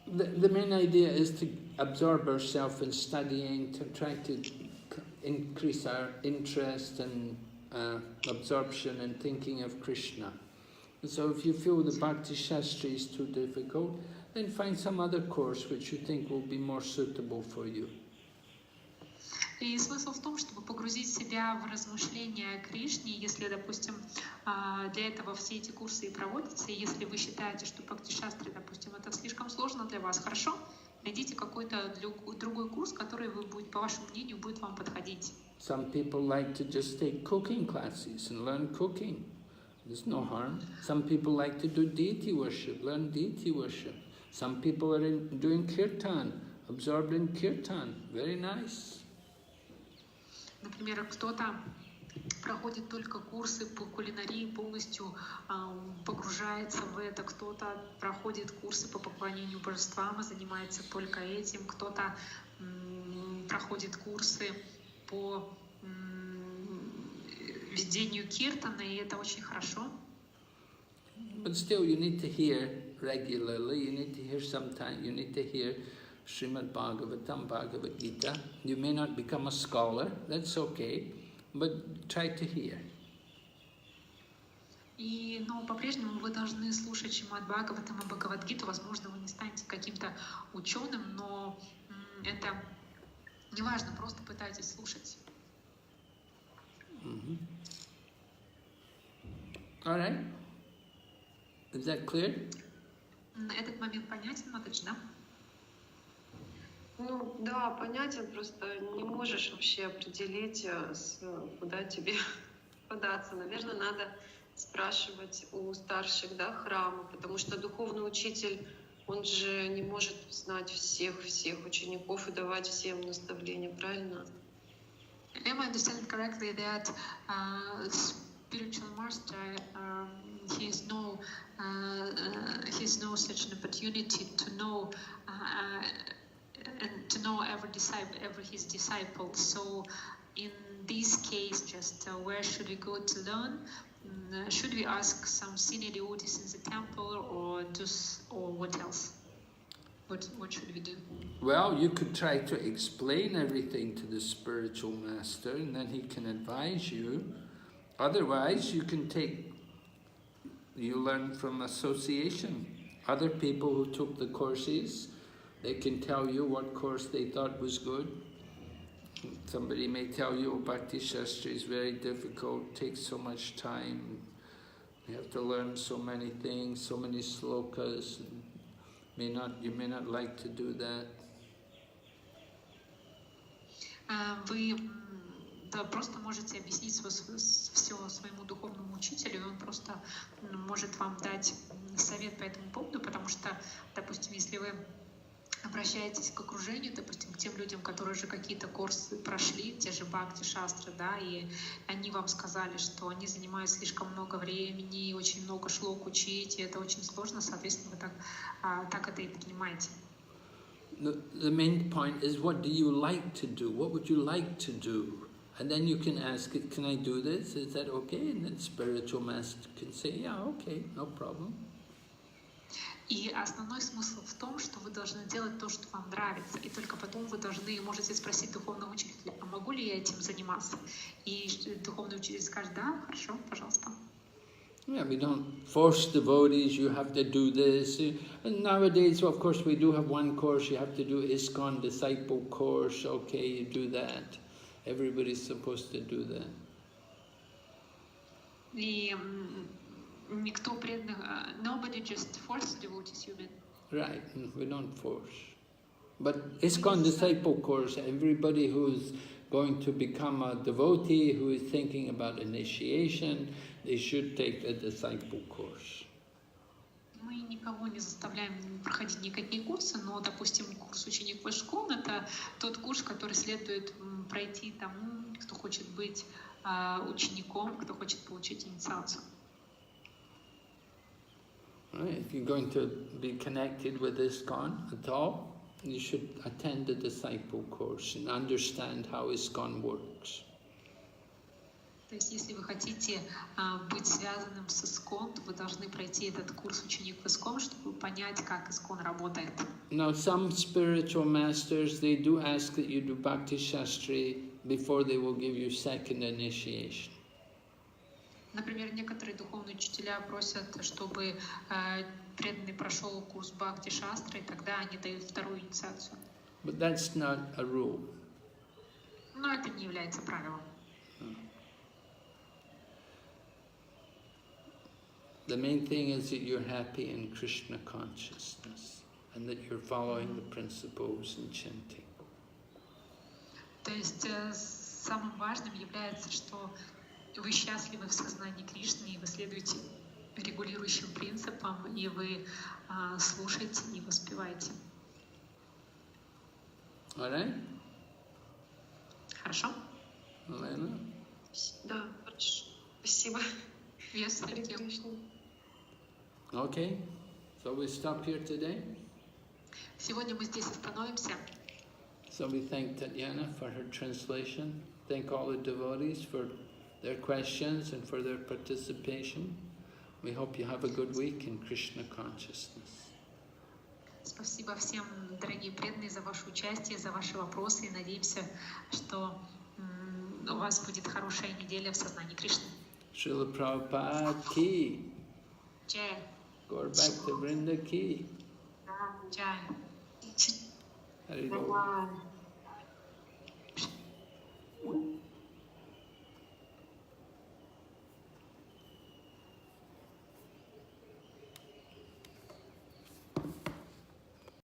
the main idea is to absorb ourselves in studying, to try to increase our interest and absorption and thinking of Krishna. So if you feel the Bhakti Shastra is too difficult, then find some other course which you think will be more suitable for you. И смысл в том, чтобы погрузить себя в размышления о Кришне, если, допустим, для этого все эти курсы и проводятся, и если вы считаете, что Бхакти-шастри, допустим, это слишком сложно для вас, хорошо, найдите какой-то другой курс, который вы будет, по вашему мнению, будет вам подходить. Some people like to just take cooking classes and learn cooking. There's no harm. Some people like to do deity worship, learn deity worship. Some people are doing kirtan, absorbed in kirtan. Very nice. Например, кто-то проходит только курсы по кулинарии, полностью погружается в это, кто-то проходит курсы по поклонению божествам и занимается только этим, кто-то проходит курсы по ведению киртана, и это очень хорошо. But still you need to hear regularly, you need to hear sometime, you need to hear Srimad Bhagavatam, Bhagavad Gita. You may not become a scholar, that's okay, but try to hear. Но по-прежнему вы должны слушать Шримад Бхагаватам и Бхагавад-гиту. Возможно, вы не станете каким-то ученым, но это не важно, просто пытайтесь слушать. All right. Is that clear? Этот момент понятен, Матаджи, да? Ну да, понятен, просто не можешь вообще определить, куда тебе податься. Наверное, надо спрашивать у старших, да, храма, потому что духовный учитель, он же не может знать всех учеников и давать всем наставления, правильно? Am I understanding correctly that spiritual master he has no such an opportunity to know and to know every his disciple. So in this case, just where should we go to learn? Should we ask some senior devotees in the temple, or what else? What should we do? Well, you could try to explain everything to the spiritual master, and then he can advise you. Otherwise, you learn from association. Other people who took the courses, they can tell you what course they thought was good. Somebody may tell you, Bhakti Shastra is very difficult, takes so much time, you have to learn so many things, so many slokas. You may not like to do that. Вы просто можете объяснить все своему духовному учителю, и он просто может вам дать совет по этому поводу, потому что, допустим, если вы обращаетесь к окружению, допустим, к тем людям, которые уже какие-то курсы прошли, те же Бхакти-шастры, да, и они вам сказали, что они занимают слишком много времени, очень много шлок учить, и это очень сложно, соответственно, вы так это и принимаете. The main point is, what do you like to do? What would you like to do? And then you can ask it, can I do this? Is that okay? And then spiritual master can say, yeah, okay, no problem. И основной смысл в том, что вы должны делать то, что вам нравится, и только потом вы можете спросить духовного учителя, а могу ли я этим заниматься? И духовный учитель скажет, да, хорошо, пожалуйста. Yeah, we don't force devotees, you have to do this. And nowadays, of course, we do have one course, you have to do ISKCON disciple course, okay, you do that. Everybody's supposed to do that. И никто преданных, nobody just forces devotees, you mean? Right, we don't force. But ISKCON disciple course, everybody who's going to become a devotee, who is thinking about initiation, they should take a disciple course. Мы никого не заставляем проходить никакие курсы, но, допустим, курс учеников ИСККОН — это тот курс, который следует пройти тому, кто хочет быть учеником, кто хочет получить инициацию. Right? If you're going to be connected with ISKCON at all, you should attend the disciple course and understand how ISKCON works. То есть, если вы хотите быть связанным с ИСККОН, то вы должны пройти этот курс ученик в ИСККОН, чтобы понять, как ИСККОН работает. Now, some spiritual masters, they do ask that you do Bhakti Shastri before they will give you second initiation. Например, некоторые духовные учителя просят, чтобы преданный прошел курс Бхакти Шастры, и тогда они дают вторую инициацию. But that's not a rule. Но это не является правилом. The main thing is that you're happy in Krishna consciousness and that you're following the principles and chanting. То есть самым важным является, что вы счастливы в сознании Кришны, и вы следуете регулирующим принципам, и вы слушаете и воспеваете. All right? Хорошо? Elena? Да, хорошо. Спасибо. Yes, Харе thank you. Кришна. Okay, so we stop here today. Сегодня мы здесь остановимся. So we thank Tatyana for her translation. Thank all the devotees for their questions and for their participation. We hope you have a good week in Krishna consciousness. Спасибо всем, дорогие преданные, за ваше участие, за ваши вопросы. И надеемся, что у вас будет хорошая неделя в сознании Кришны. Srila Prabhupada ki. Jai. Go back to Vrinda ki. Jai. Hari Bol.